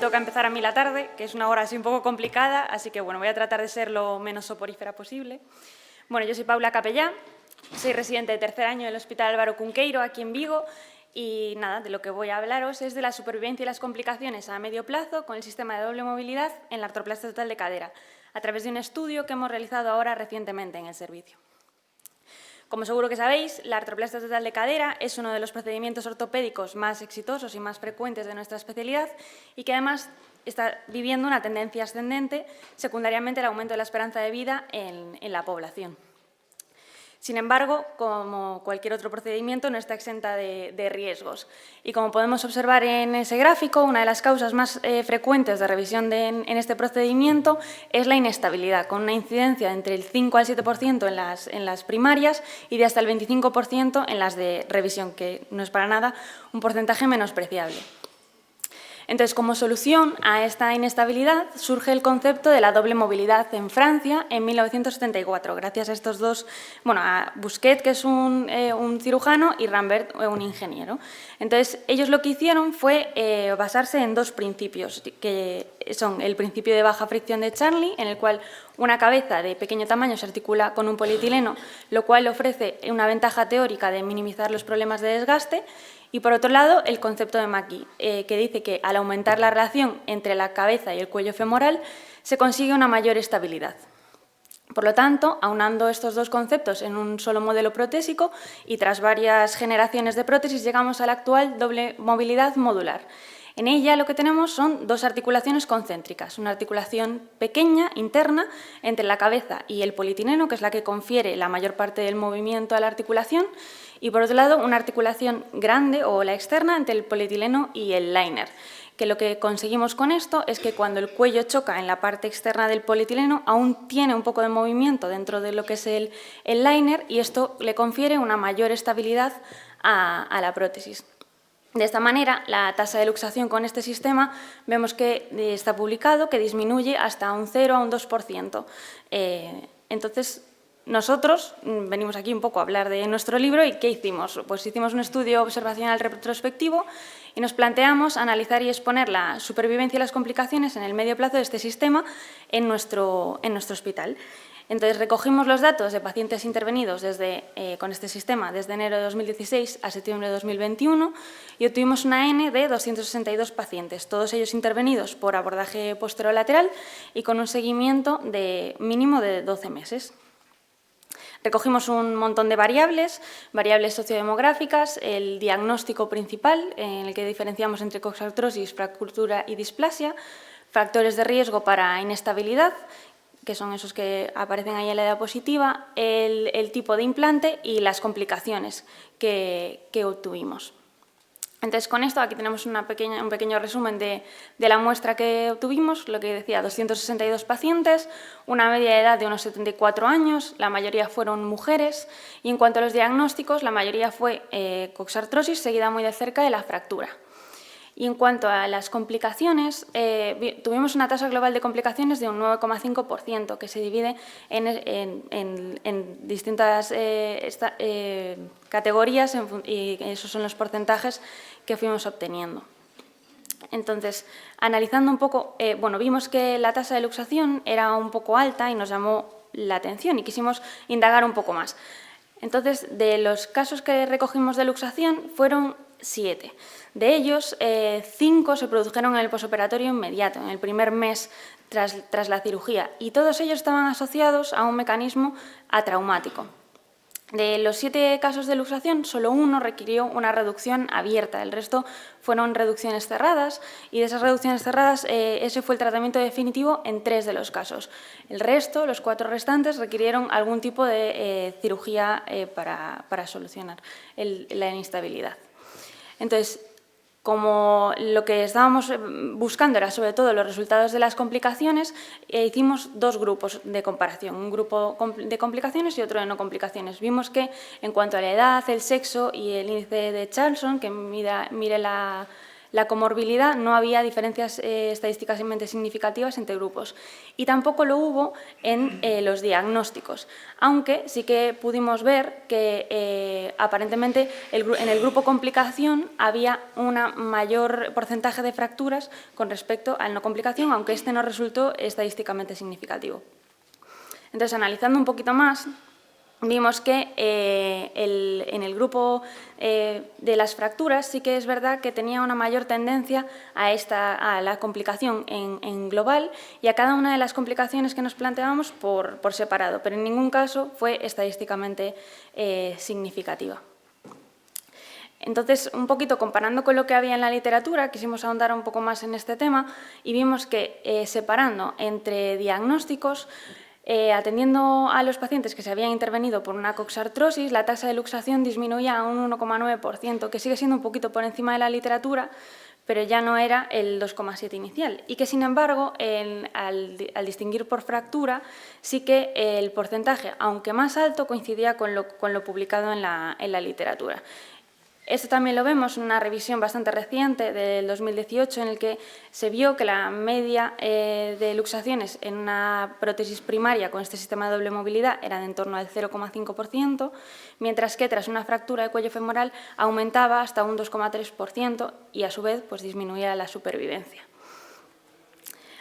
toca empezar a mí la tarde, que es una hora así un poco complicada, así que bueno, voy a tratar de ser lo menos soporífera posible. Bueno, yo soy Paula Capellá, soy residente de tercer año del Hospital Álvaro Cunqueiro, aquí en Vigo, y nada, de lo que voy a hablaros es de la supervivencia y las complicaciones a medio plazo con el sistema de doble movilidad en la artroplastia total de cadera, a través de un estudio que hemos realizado ahora recientemente en el servicio. Como seguro que sabéis, la artroplastia total de cadera es uno de los procedimientos ortopédicos más exitosos y más frecuentes de nuestra especialidad y que además está viviendo una tendencia ascendente, secundariamente el aumento de la esperanza de vida en la población. Sin embargo, como cualquier otro procedimiento, no está exenta de riesgos. Y como podemos observar en ese gráfico, una de las causas más frecuentes de revisión en este procedimiento es la inestabilidad, con una incidencia de entre el 5 al 7% en las primarias y de hasta el 25% en las de revisión, que no es para nada un porcentaje menospreciable. Entonces, como solución a esta inestabilidad surge el concepto de la doble movilidad en Francia en 1974, gracias a estos dos, bueno, a Bousquet, que es un cirujano, y Rambert, un ingeniero. Entonces, ellos lo que hicieron fue basarse en dos principios, que son el principio de baja fricción de Charlie, en el cual una cabeza de pequeño tamaño se articula con un polietileno, lo cual ofrece una ventaja teórica de minimizar los problemas de desgaste. Y, por otro lado, el concepto de McGee, que dice que al aumentar la relación entre la cabeza y el cuello femoral se consigue una mayor estabilidad. Por lo tanto, aunando estos dos conceptos en un solo modelo protésico y tras varias generaciones de prótesis, llegamos a la actual doble movilidad modular. En ella lo que tenemos son dos articulaciones concéntricas, una articulación pequeña, interna, entre la cabeza y el polietileno, que es la que confiere la mayor parte del movimiento a la articulación, y por otro lado una articulación grande o la externa entre el polietileno y el liner, que lo que conseguimos con esto es que cuando el cuello choca en la parte externa del polietileno aún tiene un poco de movimiento dentro de lo que es el liner y esto le confiere una mayor estabilidad a la prótesis. De esta manera, la tasa de luxación con este sistema vemos que está publicado que disminuye hasta un 0 a un 2%. Entonces, nosotros venimos aquí un poco a hablar de nuestro libro y ¿qué hicimos? Pues hicimos un estudio observacional retrospectivo y nos planteamos analizar y exponer la supervivencia y las complicaciones en el medio plazo de este sistema en nuestro hospital. Entonces, recogimos los datos de pacientes intervenidos con este sistema desde enero de 2016 a septiembre de 2021 y obtuvimos una N de 262 pacientes, todos ellos intervenidos por abordaje posterolateral y con un seguimiento de mínimo de 12 meses. Recogimos un montón de variables sociodemográficas, el diagnóstico principal, en el que diferenciamos entre coxartrosis, fractura y displasia, factores de riesgo para inestabilidad, que son esos que aparecen ahí en la diapositiva, el tipo de implante y las complicaciones que obtuvimos. Entonces, con esto aquí tenemos un pequeño resumen de la muestra que obtuvimos, lo que decía, 262 pacientes, una media de edad de unos 74 años, la mayoría fueron mujeres, y en cuanto a los diagnósticos, la mayoría fue coxartrosis, seguida muy de cerca de la fractura. Y en cuanto a las complicaciones, tuvimos una tasa global de complicaciones de un 9,5%, que se divide en distintas categorías y esos son los porcentajes que fuimos obteniendo. Entonces, analizando un poco, vimos que la tasa de luxación era un poco alta y nos llamó la atención y quisimos indagar un poco más. Entonces, de los casos que recogimos de luxación fueron 7. De ellos, 5 se produjeron en el posoperatorio inmediato, en el primer mes tras la cirugía, y todos ellos estaban asociados a un mecanismo atraumático. De los 7 casos de luxación, solo uno requirió una reducción abierta, el resto fueron reducciones cerradas y de esas reducciones cerradas ese fue el tratamiento definitivo en 3 de los casos. El resto, los 4 restantes, requirieron algún tipo de cirugía para solucionar la inestabilidad. Entonces, como lo que estábamos buscando era sobre todo los resultados de las complicaciones, hicimos 2 grupos de comparación, un grupo de complicaciones y otro de no complicaciones. Vimos que en cuanto a la edad, el sexo y el índice de Charlson, que mide la la comorbilidad no había diferencias estadísticamente significativas entre grupos y tampoco lo hubo en los diagnósticos, aunque sí que pudimos ver que aparentemente en el grupo complicación había un mayor porcentaje de fracturas con respecto al no complicación, aunque este no resultó estadísticamente significativo. Entonces, analizando un poquito más, vimos que en el grupo de las fracturas sí que es verdad que tenía una mayor tendencia a la complicación en global y a cada una de las complicaciones que nos planteábamos por separado, pero en ningún caso fue estadísticamente significativa. Entonces, un poquito comparando con lo que había en la literatura, quisimos ahondar un poco más en este tema y vimos que separando entre diagnósticos, atendiendo a los pacientes que se habían intervenido por una coxartrosis, la tasa de luxación disminuía a un 1,9%, que sigue siendo un poquito por encima de la literatura, pero ya no era el 2,7 inicial. Y que, sin embargo, al distinguir por fractura, sí que el porcentaje, aunque más alto, coincidía con lo publicado en la literatura. Esto también lo vemos en una revisión bastante reciente del 2018 en el que se vio que la media de luxaciones en una prótesis primaria con este sistema de doble movilidad era de en torno al 0,5%, mientras que tras una fractura de cuello femoral aumentaba hasta un 2,3% y a su vez pues, disminuía la supervivencia.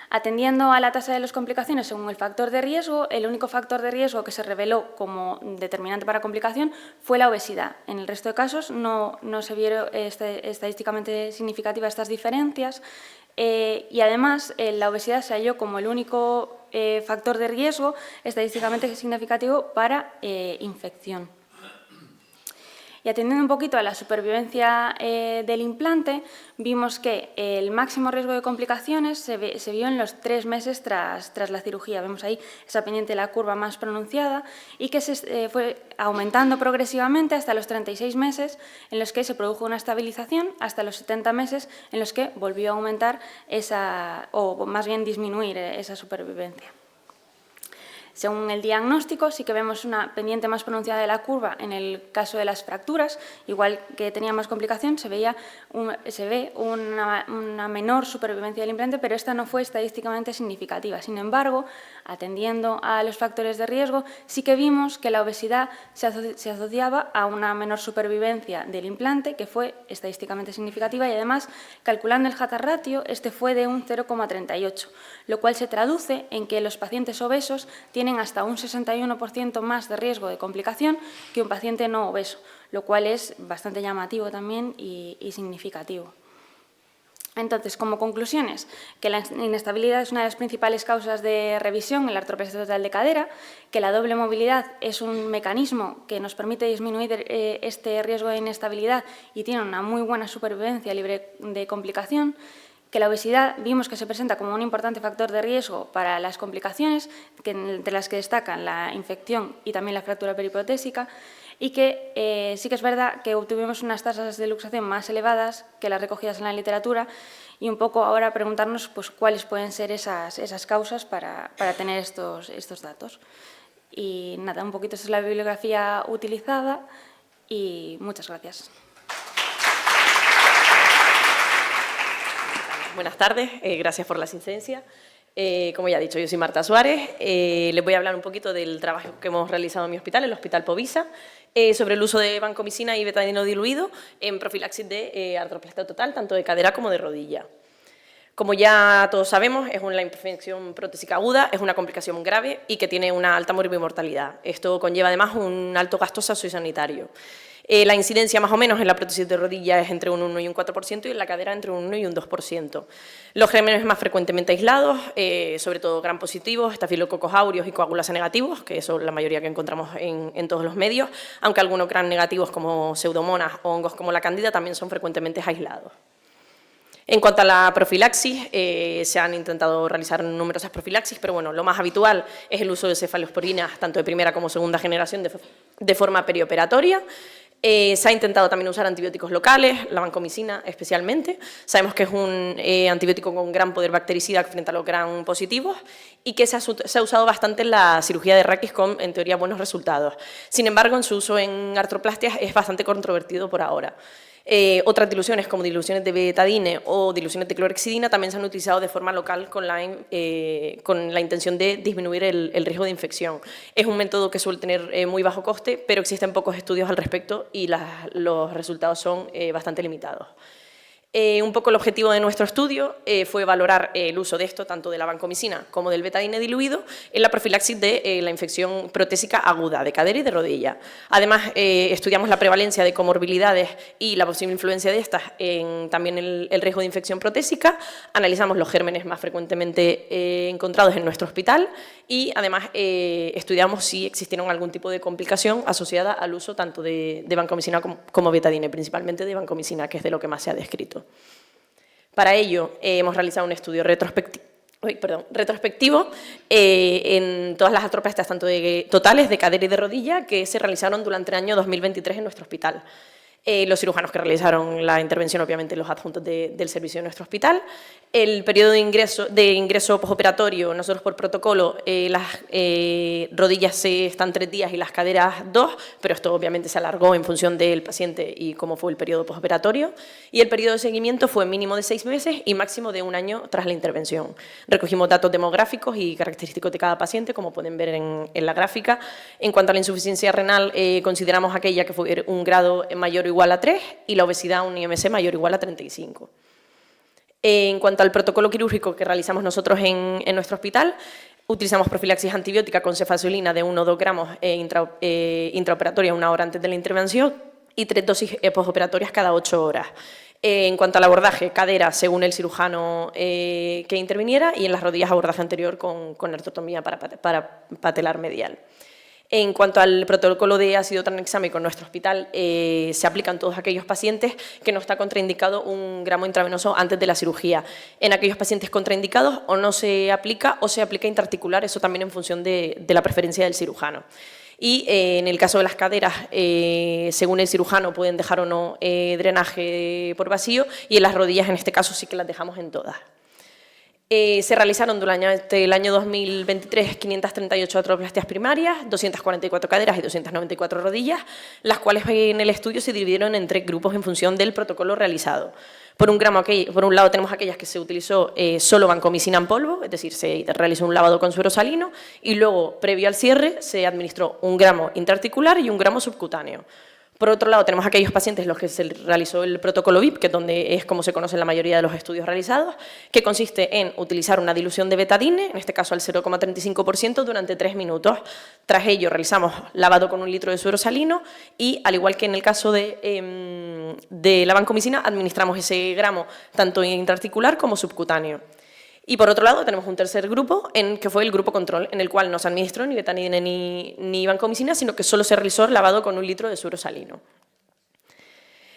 Atendiendo a la tasa de las complicaciones según el factor de riesgo, el único factor de riesgo que se reveló como determinante para complicación fue la obesidad. En el resto de casos no se vieron estadísticamente significativas estas diferencias y además la obesidad se halló como el único factor de riesgo estadísticamente significativo para infección. Y atendiendo un poquito a la supervivencia del implante, vimos que el máximo riesgo de complicaciones se vio en los 3 meses tras la cirugía. Vemos ahí esa pendiente de la curva más pronunciada y que se fue aumentando progresivamente hasta los 36 meses en los que se produjo una estabilización, hasta los 70 meses en los que volvió a aumentar o más bien disminuir esa supervivencia. Según el diagnóstico, sí que vemos una pendiente más pronunciada de la curva en el caso de las fracturas, igual que tenía más complicación, se ve una menor supervivencia del implante, pero esta no fue estadísticamente significativa. Sin embargo, atendiendo a los factores de riesgo, sí que vimos que la obesidad se asociaba a una menor supervivencia del implante, que fue estadísticamente significativa, y además, calculando el Hazard ratio, este fue de un 0,38, lo cual se traduce en que los pacientes obesos tienen hasta un 61% más de riesgo de complicación que un paciente no obeso, lo cual es bastante llamativo también y significativo. Entonces, como conclusiones, que la inestabilidad es una de las principales causas de revisión en la artroplestia total de cadera, que la doble movilidad es un mecanismo que nos permite disminuir este riesgo de inestabilidad y tiene una muy buena supervivencia libre de complicación, que la obesidad vimos que se presenta como un importante factor de riesgo para las complicaciones, entre las que destacan la infección y también la fractura periprotésica, y que sí que es verdad que obtuvimos unas tasas de luxación más elevadas que las recogidas en la literatura y un poco ahora preguntarnos pues, cuáles pueden ser esas causas para tener estos datos. Y nada, un poquito esa es la bibliografía utilizada y muchas gracias. Buenas tardes, gracias por la asistencia. Como ya he dicho, yo soy Marta Suárez. Les voy a hablar un poquito del trabajo que hemos realizado en mi hospital, el Hospital Povisa, sobre el uso de vancomicina y betadino diluido en profilaxis de artroplastia total, tanto de cadera como de rodilla. Como ya todos sabemos, es una infección protésica aguda, es una complicación grave y que tiene una alta morbimortalidad. Esto conlleva además un alto gasto sociosanitario. La incidencia más o menos en la prótesis de rodilla es entre un 1 y un 4% y en la cadera entre un 1 y un 2%. Los gérmenes más frecuentemente aislados, sobre todo gram positivos, estafilococos aureus y coagulasa negativos, que son la mayoría que encontramos en todos los medios, aunque algunos gram negativos como pseudomonas o hongos como la cándida también son frecuentemente aislados. En cuanto a la profilaxis, se han intentado realizar numerosas profilaxis, pero bueno, lo más habitual es el uso de cefalosporinas, tanto de primera como segunda generación, de forma perioperatoria. Se ha intentado también usar antibióticos locales, la vancomicina especialmente. Sabemos que es un antibiótico con gran poder bactericida frente a los gram positivos y que se ha usado bastante en la cirugía de raquis con, en teoría, buenos resultados. Sin embargo, en su uso en artroplastias es bastante controvertido por ahora. Otras diluciones, como diluciones de betadine o diluciones de clorhexidina, también se han utilizado de forma local con la intención de disminuir el riesgo de infección. Es un método que suele tener muy bajo coste, pero existen pocos estudios al respecto y los resultados son bastante limitados. Un poco el objetivo de nuestro estudio fue valorar el uso de esto, tanto de la vancomicina como del betadine diluido, en la profilaxis de la infección protésica aguda de cadera y de rodilla. Además, estudiamos la prevalencia de comorbilidades y la posible influencia de estas en también el riesgo de infección protésica, analizamos los gérmenes más frecuentemente encontrados en nuestro hospital y, además, estudiamos si existieron algún tipo de complicación asociada al uso tanto de vancomicina como betadine, principalmente de vancomicina, que es de lo que más se ha descrito. Para ello, hemos realizado un estudio retrospectivo en todas las artroplasias, tanto totales de cadera y de rodilla, que se realizaron durante el año 2023 en nuestro hospital. Los cirujanos que realizaron la intervención, obviamente los adjuntos del servicio de nuestro hospital. El periodo de ingreso postoperatorio, nosotros por protocolo, las rodillas están 3 días y las caderas 2, pero esto obviamente se alargó en función del paciente y cómo fue el periodo postoperatorio. Y el periodo de seguimiento fue mínimo de 6 meses y máximo de 1 año tras la intervención. Recogimos datos demográficos y característicos de cada paciente, como pueden ver en la gráfica. En cuanto a la insuficiencia renal, consideramos aquella que fue un grado mayor o igual a 3 y la obesidad un IMC mayor o igual a 35. En cuanto al protocolo quirúrgico que realizamos nosotros en nuestro hospital, utilizamos profilaxis antibiótica con cefazolina de 1 o 2 gramos intraoperatoria 1 hora antes de la intervención y 3 dosis postoperatorias cada 8 horas. En cuanto al abordaje, cadera según el cirujano que interviniera y en las rodillas abordaje anterior con artrotomía para patelar medial. En cuanto al protocolo de ácido tranexámico en nuestro hospital, se aplican todos aquellos pacientes que no está contraindicado 1 gramo intravenoso antes de la cirugía. En aquellos pacientes contraindicados o no se aplica o se aplica intraarticular, eso también en función de la preferencia del cirujano. Y en el caso de las caderas, según el cirujano, pueden dejar o no drenaje por vacío y en las rodillas, en este caso, sí que las dejamos en todas. Se realizaron durante el año 2023 538 artroplastias primarias, 244 caderas y 294 rodillas, las cuales en el estudio se dividieron en 3 grupos en función del protocolo realizado. Por un lado tenemos aquellas que se utilizó solo vancomicina en polvo, es decir, se realizó un lavado con suero salino y luego, previo al cierre, se administró 1 gramo intraarticular y 1 gramo subcutáneo. Por otro lado, tenemos aquellos pacientes en los que se realizó el protocolo VIP, que es como se conoce en la mayoría de los estudios realizados, que consiste en utilizar una dilución de betadine, en este caso al 0,35%, durante 3 minutos. Tras ello, realizamos lavado con 1 litro de suero salino y, al igual que en el caso de la vancomicina, administramos ese gramo tanto intraarticular como subcutáneo. Y por otro lado tenemos un tercer grupo, que fue el grupo control, en el cual no se administró ni betadine ni vancomicina, sino que solo se realizó lavado con 1 litro de suero salino.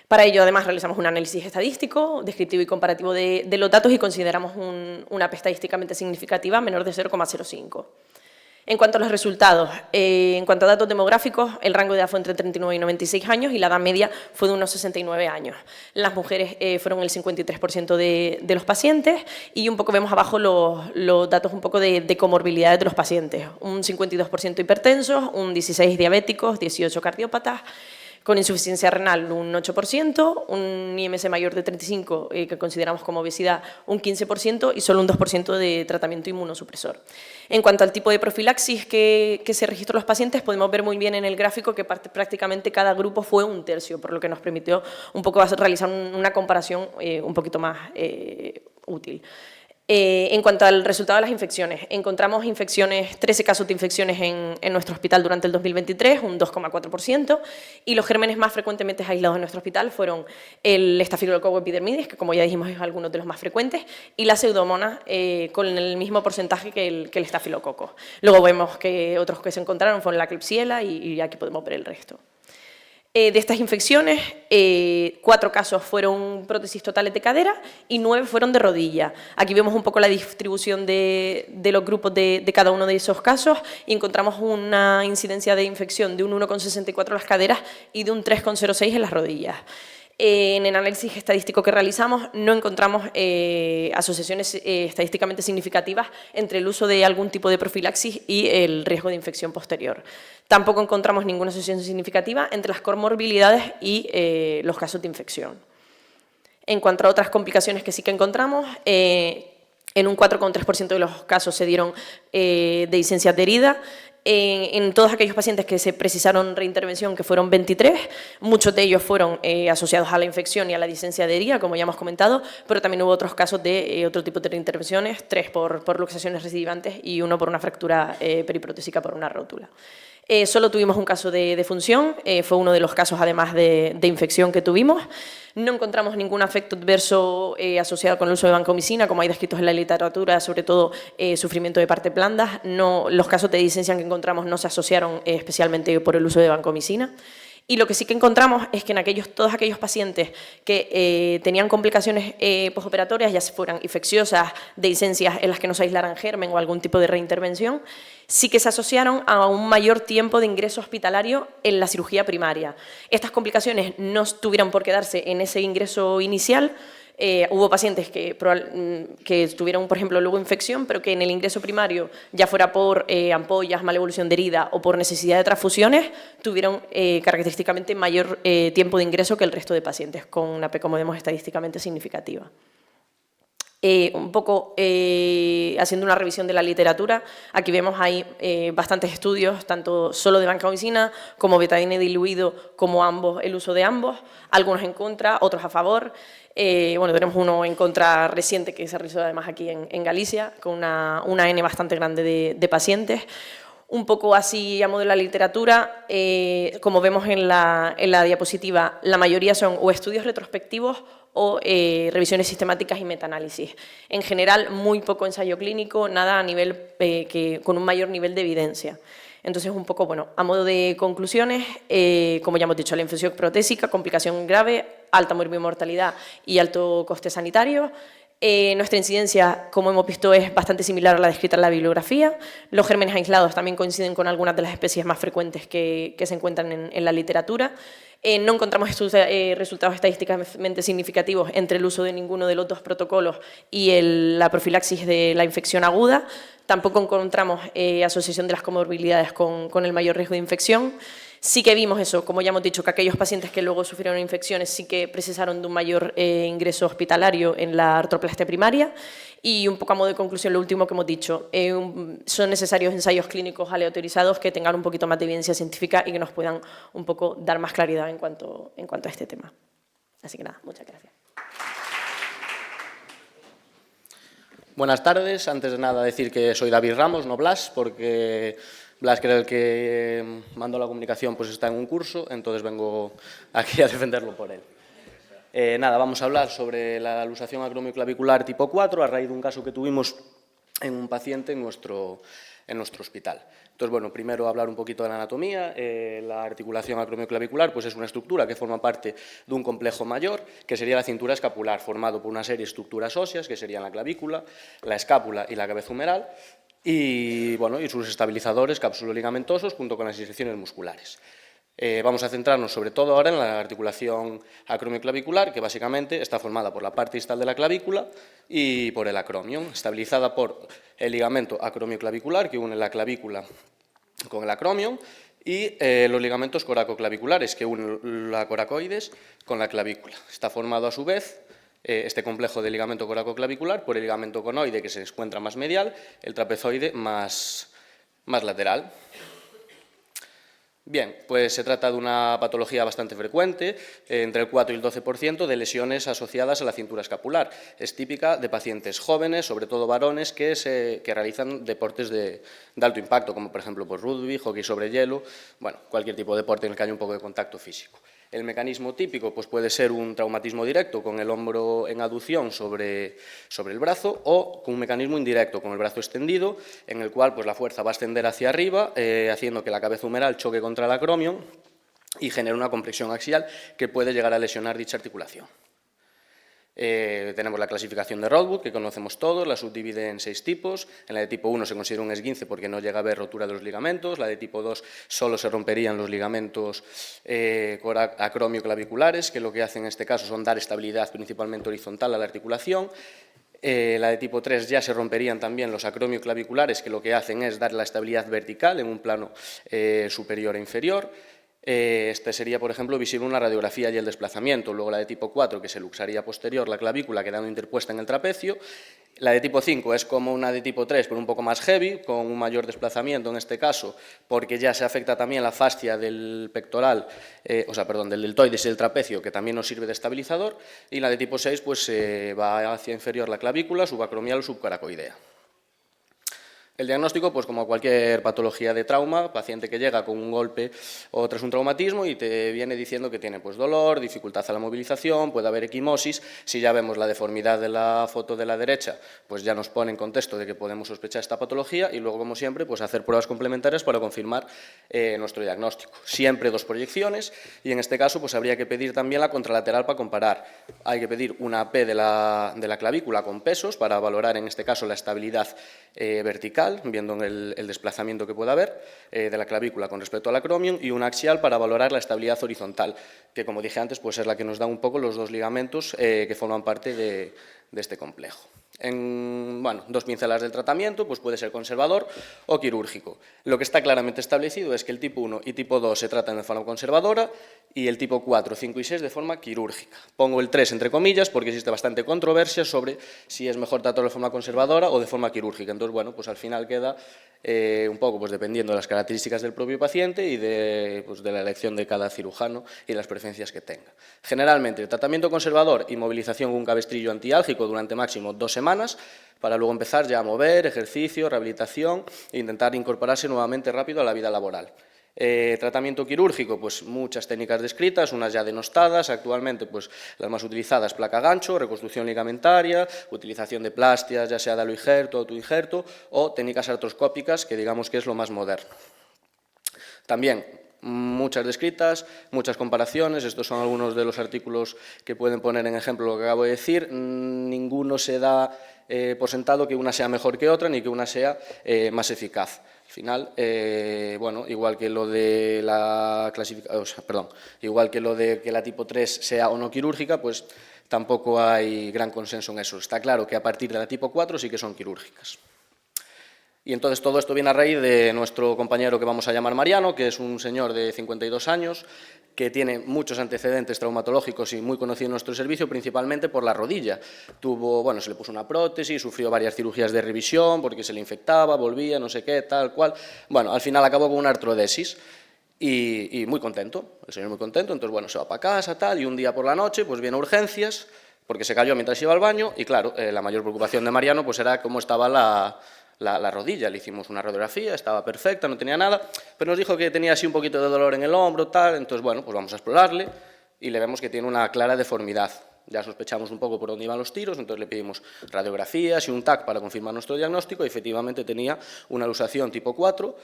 Para ello, además, realizamos un análisis estadístico, descriptivo y comparativo de los datos y consideramos una P estadísticamente significativa menor de 0,05. En cuanto a los resultados, en cuanto a datos demográficos, el rango de edad fue entre 39 y 96 años y la edad media fue de unos 69 años. Las mujeres fueron el 53% de los pacientes y un poco vemos abajo los datos un poco de comorbilidades de los pacientes. Un 52% hipertensos, un 16% diabéticos, 18% cardiópatas, con insuficiencia renal un 8%, un IMC mayor de 35 que consideramos como obesidad un 15% y solo un 2% de tratamiento inmunosupresor. En cuanto al tipo de profilaxis que se registró en los pacientes, podemos ver muy bien en el gráfico que prácticamente cada grupo fue 1/3, por lo que nos permitió un poco realizar una comparación un poquito más útil. En cuanto al resultado de las infecciones, encontramos 13 casos de infecciones en nuestro hospital durante el 2023, un 2,4%, y los gérmenes más frecuentemente aislados en nuestro hospital fueron el estafilococo epidermidis, que como ya dijimos es alguno de los más frecuentes, y la pseudomonas con el mismo porcentaje que el estafilococo. Luego vemos que otros que se encontraron fueron la Klebsiella y aquí podemos ver el resto. De estas infecciones, 4 casos fueron prótesis totales de cadera y 9 fueron de rodilla. Aquí vemos un poco la distribución de los grupos de cada uno de esos casos y encontramos una incidencia de infección de un 1,64 en las caderas y de un 3,06 en las rodillas. En el análisis estadístico que realizamos no encontramos asociaciones estadísticamente significativas entre el uso de algún tipo de profilaxis y el riesgo de infección posterior. Tampoco encontramos ninguna asociación significativa entre las comorbilidades y los casos de infección. En cuanto a otras complicaciones que sí que encontramos, en un 4,3% de los casos se dieron dehiscencias de herida. En todos aquellos pacientes que se precisaron reintervención, que fueron 23, muchos de ellos fueron asociados a la infección y a la dehiscencia de herida, como ya hemos comentado, pero también hubo otros casos de otro tipo de reintervenciones, 3 por luxaciones recidivantes y 1 por una fractura periprotésica por una rótula. Solo tuvimos un caso de defunción, fue uno de los casos además de infección que tuvimos. No encontramos ningún efecto adverso asociado con el uso de vancomicina, como hay descritos en la literatura, sobre todo sufrimiento de partes blandas. Los casos de dehiscencia que encontramos no se asociaron especialmente por el uso de vancomicina. Y lo que sí que encontramos es que en todos aquellos pacientes que tenían complicaciones posoperatorias, ya fueran infecciosas, dehiscencias en las que no se aislaran germen o algún tipo de reintervención, sí que se asociaron a un mayor tiempo de ingreso hospitalario en la cirugía primaria. Estas complicaciones no tuvieron por qué darse en ese ingreso inicial. Hubo pacientes que tuvieron, por ejemplo, luego infección, pero que en el ingreso primario, ya fuera por ampollas, mala evolución de herida o por necesidad de transfusiones, tuvieron característicamente mayor tiempo de ingreso que el resto de pacientes, con una P, como vemos, estadísticamente significativa. Un poco haciendo una revisión de la literatura, aquí vemos ahí bastantes estudios, tanto solo de vancomicina como betadine diluido, como ambos, el uso de ambos, algunos en contra, otros a favor. Bueno, tenemos uno en contra reciente que se realizó además aquí en Galicia, con una N bastante grande de pacientes. Un poco así a modo de la literatura, como vemos en la diapositiva, la mayoría son o estudios retrospectivos o revisiones sistemáticas y metaanálisis. En general, muy poco ensayo clínico, nada a nivel con un mayor nivel de evidencia. Entonces, un poco, bueno, a modo de conclusiones, como ya hemos dicho, la infección protésica, complicación grave, alta morbimortalidad y alto coste sanitario. Nuestra incidencia, como hemos visto, es bastante similar a la descrita en la bibliografía. Los gérmenes aislados también coinciden con algunas de las especies más frecuentes que se encuentran en la literatura. No encontramos resultados estadísticamente significativos entre el uso de ninguno de los dos protocolos y la profilaxis de la infección aguda. Tampoco encontramos asociación de las comorbilidades con el mayor riesgo de infección. Sí que vimos eso, como ya hemos dicho, que aquellos pacientes que luego sufrieron infecciones sí que precisaron de un mayor ingreso hospitalario en la artroplastia primaria. Y un poco a modo de conclusión, lo último que hemos dicho, son necesarios ensayos clínicos aleatorizados que tengan un poquito más de evidencia científica y que nos puedan un poco dar más claridad en cuanto a este tema. Así que nada, muchas gracias. Buenas tardes. Antes de nada decir que soy David Ramos, no Blas, porque Blas, que era el que mandó la comunicación, pues está en un curso, entonces vengo aquí a defenderlo por él. Nada, vamos a hablar sobre la luxación acromioclavicular tipo 4 a raíz de un caso que tuvimos en un paciente en nuestro hospital. Entonces, bueno, primero hablar un poquito de la anatomía. La articulación acromioclavicular pues es una estructura que forma parte de un complejo mayor, que sería la cintura escapular, formado por una serie de estructuras óseas, que serían la clavícula, la escápula y la cabeza humeral, y, bueno, y sus estabilizadores capsuloligamentosos junto con las inserciones musculares. Vamos a centrarnos sobre todo ahora en la articulación acromioclavicular, que básicamente está formada por la parte distal de la clavícula y por el acromion, estabilizada por el ligamento acromioclavicular, que une la clavícula con el acromion, y los ligamentos coracoclaviculares, que unen la coracoides con la clavícula. Está formado a su vez este complejo de ligamento coracoclavicular por el ligamento conoide, que se encuentra más medial, el trapezoide más lateral. Bien, pues se trata de una patología bastante frecuente, entre el 4 y el 12% de lesiones asociadas a la cintura escapular. Es típica de pacientes jóvenes, sobre todo varones, que realizan deportes de alto impacto, como por ejemplo pues, rugby, hockey sobre hielo, bueno, cualquier tipo de deporte en el que haya un poco de contacto físico. El mecanismo típico pues, puede ser un traumatismo directo con el hombro en aducción sobre el brazo o con un mecanismo indirecto con el brazo extendido, en el cual pues, la fuerza va a ascender hacia arriba, haciendo que la cabeza humeral choque contra el acromion y genere una compresión axial que puede llegar a lesionar dicha articulación. Tenemos la clasificación de Rothwood, que conocemos todos, la subdivide en 6 tipos. En la de tipo 1 se considera un esguince porque no llega a haber rotura de los ligamentos. La de tipo 2 solo se romperían los ligamentos acromioclaviculares, que lo que hacen en este caso son dar estabilidad principalmente horizontal a la articulación. La de tipo 3 ya se romperían también los acromioclaviculares, que lo que hacen es dar la estabilidad vertical en un plano superior e inferior. Este sería, por ejemplo, visible una radiografía y el desplazamiento. Luego la de tipo 4, que se luxaría posterior la clavícula quedando interpuesta en el trapecio. La de tipo 5 es como una de tipo 3, pero un poco más heavy, con un mayor desplazamiento en este caso, porque ya se afecta también la fascia del pectoral, del deltoides y del trapecio, que también nos sirve de estabilizador. Y la de tipo 6 pues va hacia inferior la clavícula, subacromial o subcaracoidea. El diagnóstico, pues como cualquier patología de trauma, paciente que llega con un golpe o tras un traumatismo y te viene diciendo que tiene pues dolor, dificultad a la movilización, puede haber equimosis. Si ya vemos la deformidad de la foto de la derecha, pues ya nos pone en contexto de que podemos sospechar esta patología y luego, como siempre, pues hacer pruebas complementarias para confirmar nuestro diagnóstico. Siempre 2 proyecciones y en este caso pues habría que pedir también la contralateral para comparar. Hay que pedir una AP de la clavícula con pesos para valorar en este caso la estabilidad vertical, viendo el desplazamiento que pueda haber de la clavícula con respecto al acromion, y una axial para valorar la estabilidad horizontal, que como dije antes pues es la que nos da un poco los 2 ligamentos que forman parte de este complejo. En 2 pinceladas del tratamiento, pues puede ser conservador o quirúrgico. Lo que está claramente establecido es que el tipo 1 y tipo 2 se tratan de forma conservadora y el tipo 4, 5 y 6 de forma quirúrgica. Pongo el 3 entre comillas porque existe bastante controversia sobre si es mejor tratarlo de forma conservadora o de forma quirúrgica. Entonces, bueno, pues al final queda un poco pues dependiendo de las características del propio paciente y de la elección de cada cirujano y las preferencias que tenga. Generalmente, el tratamiento conservador, inmovilización con un cabestrillo antiálgico durante máximo 2 semanas, para luego empezar ya a mover, ejercicio, rehabilitación e intentar incorporarse nuevamente rápido a la vida laboral. Tratamiento quirúrgico, pues muchas técnicas descritas, unas ya denostadas, actualmente pues las más utilizadas, placa gancho, reconstrucción ligamentaria, utilización de plastias, ya sea de aloinjerto o autoinjerto, o técnicas artroscópicas, que digamos que es lo más moderno. También muchas descritas, muchas comparaciones, estos son algunos de los artículos que pueden poner en ejemplo lo que acabo de decir. Ninguno se da por sentado que una sea mejor que otra ni que una sea más eficaz. Al final, igual que lo de la igual que lo de que la tipo 3 sea o no quirúrgica, pues tampoco hay gran consenso en eso. Está claro que a partir de la tipo 4 sí que son quirúrgicas. Y entonces todo esto viene a raíz de nuestro compañero que vamos a llamar Mariano, que es un señor de 52 años, que tiene muchos antecedentes traumatológicos y muy conocido en nuestro servicio, principalmente por la rodilla. Se le puso una prótesis, sufrió varias cirugías de revisión porque se le infectaba, volvía, no sé qué, tal cual. Bueno, al final acabó con una artrodesis. Y muy contento, el señor muy contento, entonces se va para casa, tal, y un día por la noche pues viene a urgencias, porque se cayó mientras iba al baño, y claro, la mayor preocupación de Mariano pues era cómo estaba la rodilla. Le hicimos una radiografía, estaba perfecta, no tenía nada, pero nos dijo que tenía así un poquito de dolor en el hombro, tal, entonces pues vamos a explorarle, y le vemos que tiene una clara deformidad. Ya sospechamos un poco por dónde iban los tiros, entonces le pedimos radiografías y un TAC para confirmar nuestro diagnóstico, y efectivamente tenía una luxación tipo 4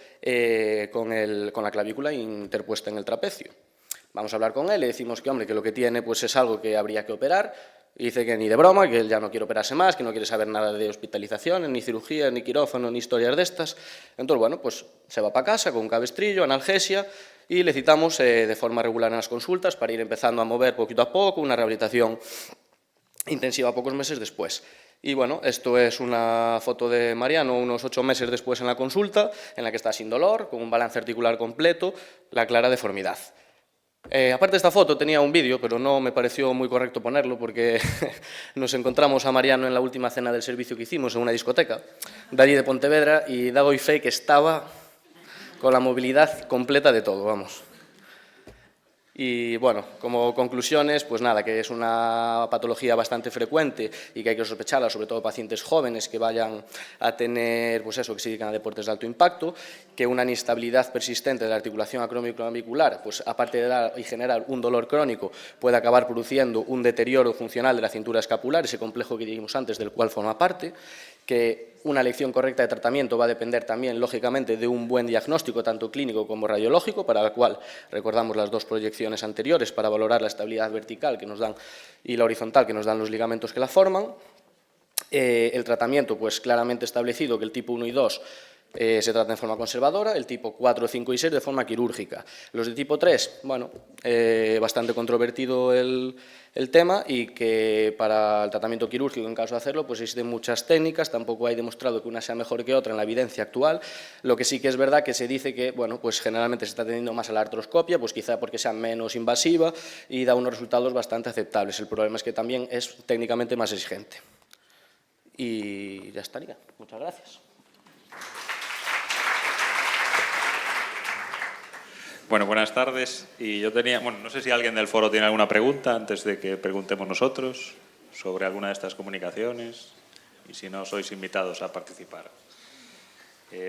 con la clavícula interpuesta en el trapecio. Vamos a hablar con él, le decimos que, hombre, que lo que tiene pues es algo que habría que operar, y dice que ni de broma, que él ya no quiere operarse más, que no quiere saber nada de hospitalizaciones, ni cirugía, ni quirófano, ni historias de estas. Entonces, pues se va para casa con un cabestrillo, analgesia, y le citamos de forma regular en las consultas para ir empezando a mover poquito a poco, una rehabilitación intensiva pocos meses después. Y esto es una foto de Mariano unos 8 meses después en la consulta, en la que está sin dolor, con un balance articular completo, la clara deformidad. Aparte de esta foto tenía un vídeo, pero no me pareció muy correcto ponerlo porque nos encontramos a Mariano en la última cena del servicio que hicimos en una discoteca de allí de Pontevedra, y da doy fe que estaba con la movilidad completa de todo, vamos. Y como conclusiones, pues nada, que es una patología bastante frecuente y que hay que sospecharla, sobre todo pacientes jóvenes que vayan a tener, que se dedican a deportes de alto impacto, que una inestabilidad persistente de la articulación acromioclavicular, pues aparte de dar y generar un dolor crónico, puede acabar produciendo un deterioro funcional de la cintura escapular, ese complejo que dijimos antes del cual forma parte, que una elección correcta de tratamiento va a depender también, lógicamente, de un buen diagnóstico, tanto clínico como radiológico, para el cual recordamos las dos proyecciones anteriores para valorar la estabilidad vertical que nos dan y la horizontal que nos dan los ligamentos que la forman. El tratamiento, pues claramente establecido que el tipo 1 y 2 se trata de forma conservadora, el tipo 4, 5 y 6 de forma quirúrgica. Los de tipo 3, bueno, bastante controvertido el tema y que para el tratamiento quirúrgico, en caso de hacerlo, pues existen muchas técnicas, tampoco hay demostrado que una sea mejor que otra en la evidencia actual. Lo que sí que es verdad que se dice que, bueno, pues generalmente se está tendiendo más a la artroscopia, pues quizá porque sea menos invasiva y da unos resultados bastante aceptables. El problema es que también es técnicamente más exigente. Y ya estaría. Muchas gracias. Bueno, buenas tardes. Y yo tenía, bueno, no sé si alguien del foro tiene alguna pregunta antes de que preguntemos nosotros sobre alguna de estas comunicaciones. Y si no, sois invitados a participar.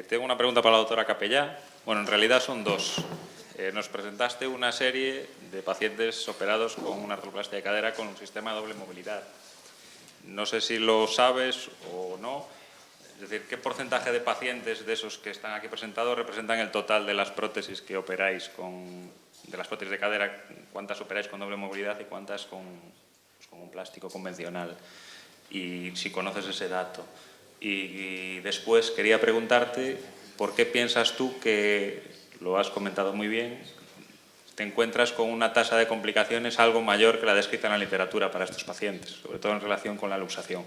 Tengo una pregunta para la doctora Capellá. Bueno, en realidad son dos. Nos presentaste una serie de pacientes operados con una artroplastia de cadera con un sistema de doble movilidad. No sé si lo sabes o no. Es decir, ¿qué porcentaje de pacientes de esos que están aquí presentados representan el total de las prótesis que operáis de las prótesis de cadera? ¿Cuántas operáis con doble movilidad y cuántas con un plástico convencional? Y si conoces ese dato. Y después quería preguntarte, ¿por qué piensas tú que, lo has comentado muy bien, te encuentras con una tasa de complicaciones algo mayor que la descrita en la literatura para estos pacientes, sobre todo en relación con la luxación?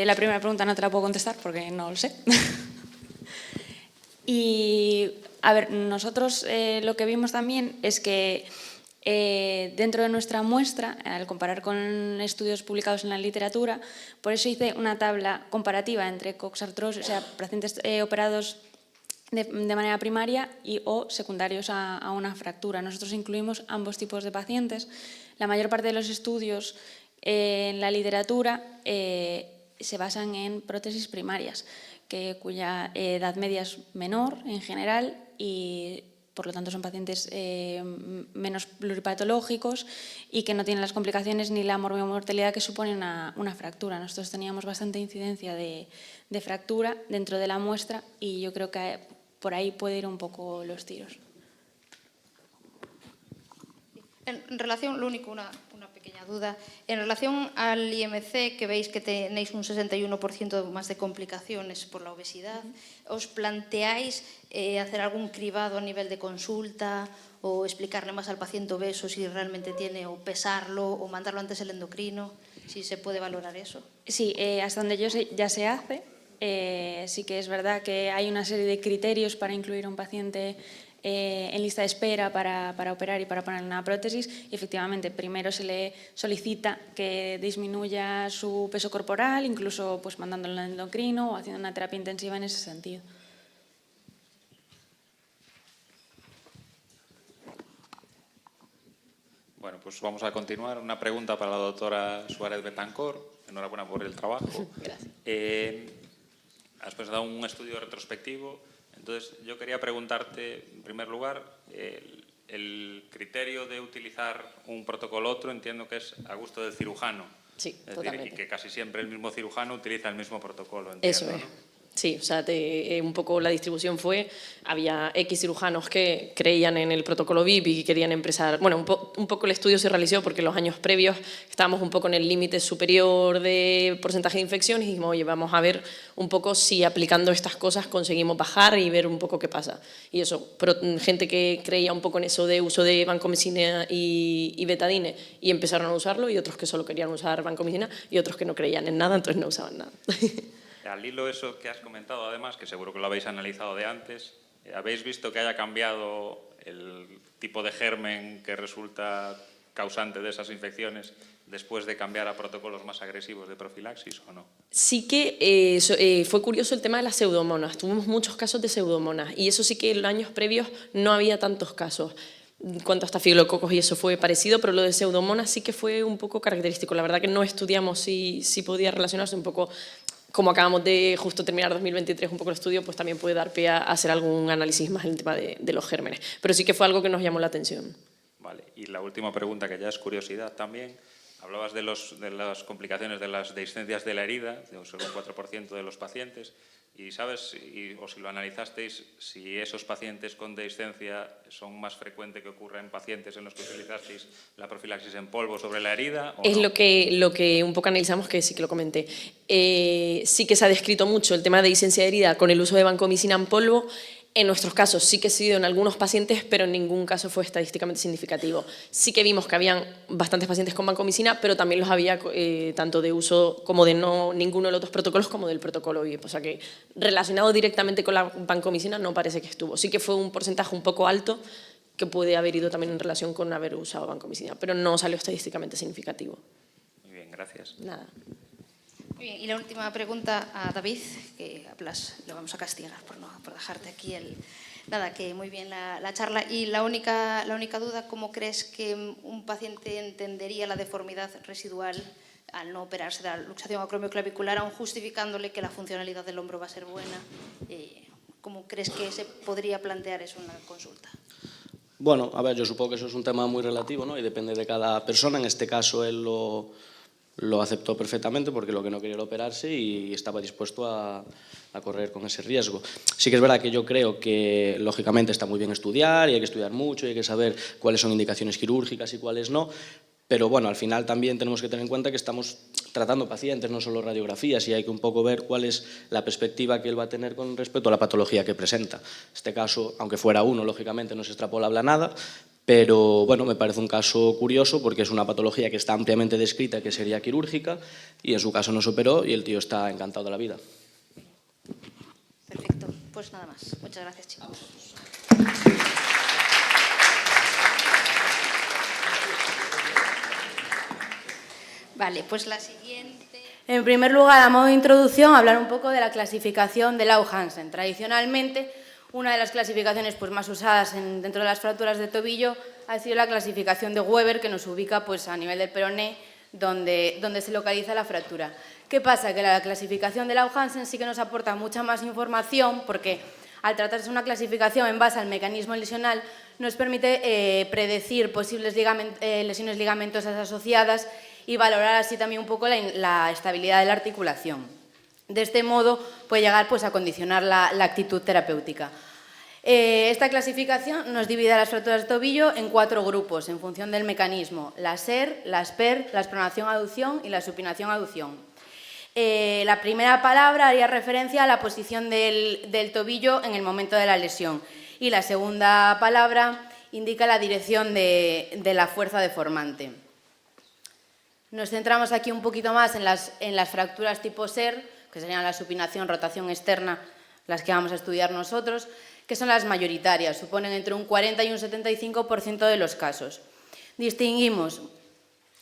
La primera pregunta no te la puedo contestar porque no lo sé. Y, a ver, nosotros lo que vimos también es que dentro de nuestra muestra, al comparar con estudios publicados en la literatura, por eso hice una tabla comparativa entre coxartrosis, o sea, pacientes operados de manera primaria o secundarios a una fractura. Nosotros incluimos ambos tipos de pacientes. La mayor parte de los estudios en la literatura se basan en prótesis primarias, cuya edad media es menor en general y por lo tanto son pacientes menos pluripatológicos y que no tienen las complicaciones ni la morbimortalidad que supone una fractura. Nosotros teníamos bastante incidencia de fractura dentro de la muestra y yo creo que por ahí puede ir un poco los tiros. En relación, lo único, una pequeña duda. En relación al IMC, que veis que tenéis un 61% más de complicaciones por la obesidad, ¿os planteáis hacer algún cribado a nivel de consulta o explicarle más al paciente obeso si realmente tiene, o pesarlo, o mandarlo antes el endocrino? Si se puede valorar eso. Sí, hasta donde yo sé ya se hace. Sí que es verdad que hay una serie de criterios para incluir a un paciente en lista de espera para operar y para poner una prótesis. Y efectivamente, primero se le solicita que disminuya su peso corporal, incluso pues mandándolo al endocrino o haciendo una terapia intensiva en ese sentido. Bueno, pues vamos a continuar. Una pregunta para la doctora Suárez Betancor. Enhorabuena por el trabajo. Gracias. Has presentado un estudio retrospectivo. Entonces, yo quería preguntarte, en primer lugar, el criterio de utilizar un protocolo otro, entiendo que es a gusto del cirujano. Sí, es totalmente. decir, y que casi siempre el mismo cirujano utiliza el mismo protocolo, entiendo, Eso es. ¿no? Sí, o sea, un poco la distribución fue, había X cirujanos que creían en el protocolo VIP y querían empezar, bueno, un poco el estudio se realizó porque los años previos estábamos un poco en el límite superior de porcentaje de infecciones y dijimos, oye, vamos a ver un poco si aplicando estas cosas conseguimos bajar y ver un poco qué pasa. Y eso, gente que creía un poco en eso de uso de vancomicina y betadine y empezaron a usarlo, y otros que solo querían usar vancomicina y otros que no creían en nada, entonces no usaban nada. Al hilo eso que has comentado, además, que seguro que lo habéis analizado de antes, ¿habéis visto que haya cambiado el tipo de germen que resulta causante de esas infecciones después de cambiar a protocolos más agresivos de profilaxis o no? Sí que fue curioso el tema de las pseudomonas. Tuvimos muchos casos de pseudomonas y eso sí que en los años previos no había tantos casos. En cuanto a estafilococos y eso fue parecido, pero lo de pseudomonas sí que fue un poco característico. La verdad que no estudiamos si podía relacionarse un poco. Como acabamos de justo terminar 2023 un poco el estudio, pues también puede dar pie a hacer algún análisis más en el tema de los gérmenes. Pero sí que fue algo que nos llamó la atención. Vale. Y la última pregunta, que ya es curiosidad también. Hablabas de las complicaciones de las dehiscencias de la herida, de solo un 4% de los pacientes. ¿Y sabes, o si lo analizasteis, si esos pacientes con dehiscencia son más frecuentes que ocurra en pacientes en los que utilizasteis la profilaxis en polvo sobre la herida? ¿O es no? lo que un poco analizamos, que sí que lo comenté. Sí que se ha descrito mucho el tema de dehiscencia de herida con el uso de vancomicina en polvo. En nuestros casos sí que ha sido en algunos pacientes, pero en ningún caso fue estadísticamente significativo. Sí que vimos que habían bastantes pacientes con vancomicina, pero también los había tanto de uso como de ninguno de los otros protocolos como del protocolo VIP. O sea que relacionado directamente con la vancomicina no parece que estuvo. Sí que fue un porcentaje un poco alto que puede haber ido también en relación con haber usado vancomicina, pero no salió estadísticamente significativo. Muy bien, gracias. Nada. Muy bien, y la última pregunta a David, que a Blas lo vamos a castigar por dejarte aquí Nada, que muy bien la charla. Y la única duda, ¿cómo crees que un paciente entendería la deformidad residual al no operarse de la luxación acromioclavicular, aun justificándole que la funcionalidad del hombro va a ser buena? ¿Cómo crees que se podría plantear eso en la consulta? Bueno, a ver, yo supongo que eso es un tema muy relativo, ¿no? Y depende de cada persona. En este caso él lo aceptó perfectamente porque lo que no quería era operarse y estaba dispuesto a correr con ese riesgo. Sí que es verdad que yo creo que lógicamente está muy bien estudiar y hay que estudiar mucho y hay que saber cuáles son indicaciones quirúrgicas y cuáles no, pero bueno, al final también tenemos que tener en cuenta que estamos tratando pacientes, no solo radiografías, y hay que un poco ver cuál es la perspectiva que él va a tener con respecto a la patología que presenta. En este caso, aunque fuera uno, lógicamente no se extrapolable a nada, pero bueno, me parece un caso curioso porque es una patología que está ampliamente descrita, que sería quirúrgica, y en su caso no se operó y el tío está encantado de la vida. Perfecto, pues nada más. Muchas gracias, chicos. Vale, pues la siguiente... En primer lugar, a modo de introducción, hablar un poco de la clasificación de Lau-Hansen. Tradicionalmente, una de las clasificaciones pues, más usadas dentro de las fracturas de tobillo ha sido la clasificación de Weber, que nos ubica pues, a nivel del peroné, donde se localiza la fractura. ¿Qué pasa? Que la clasificación de Lau-Hansen sí que nos aporta mucha más información, porque al tratarse de una clasificación en base al mecanismo lesional, nos permite predecir posibles lesiones ligamentosas asociadas y valorar así también un poco la estabilidad de la articulación. De este modo puede llegar pues, a condicionar la actitud terapéutica. Esta clasificación nos divide a las fracturas de tobillo en 4 grupos en función del mecanismo: la SER, la SPER, la expronación-aducción y la supinación-aducción. La primera palabra haría referencia a la posición del tobillo en el momento de la lesión y la segunda palabra indica la dirección de la fuerza deformante. Nos centramos aquí un poquito más en las fracturas tipo SER, que serían la supinación, rotación externa, las que vamos a estudiar nosotros, que son las mayoritarias, suponen entre un 40 y un 75% de los casos. Distinguimos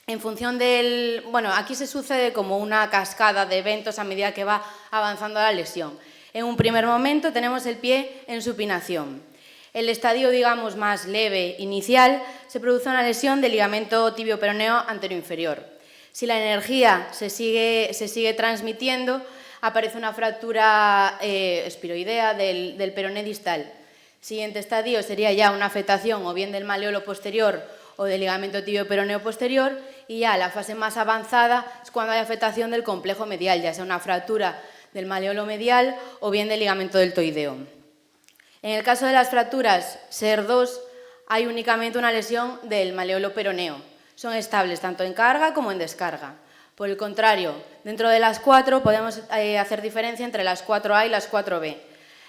en función del... Bueno, aquí se sucede como una cascada de eventos a medida que va avanzando la lesión. En un primer momento tenemos el pie en supinación. El estadio, digamos, más leve, inicial, se produce una lesión del ligamento tibio-peroneo anteroinferior. Si la energía se sigue transmitiendo, aparece una fractura espiroidea del peroné distal. Siguiente estadio sería ya una afectación o bien del maleolo posterior o del ligamento tibio-peroneo posterior, y ya la fase más avanzada es cuando hay afectación del complejo medial, ya sea una fractura del maleolo medial o bien del ligamento deltoideo. En el caso de las fracturas SER2 hay únicamente una lesión del maleolo peroneo. Son estables tanto en carga como en descarga. Por el contrario, dentro de las 4 podemos hacer diferencia entre las 4A y las 4B.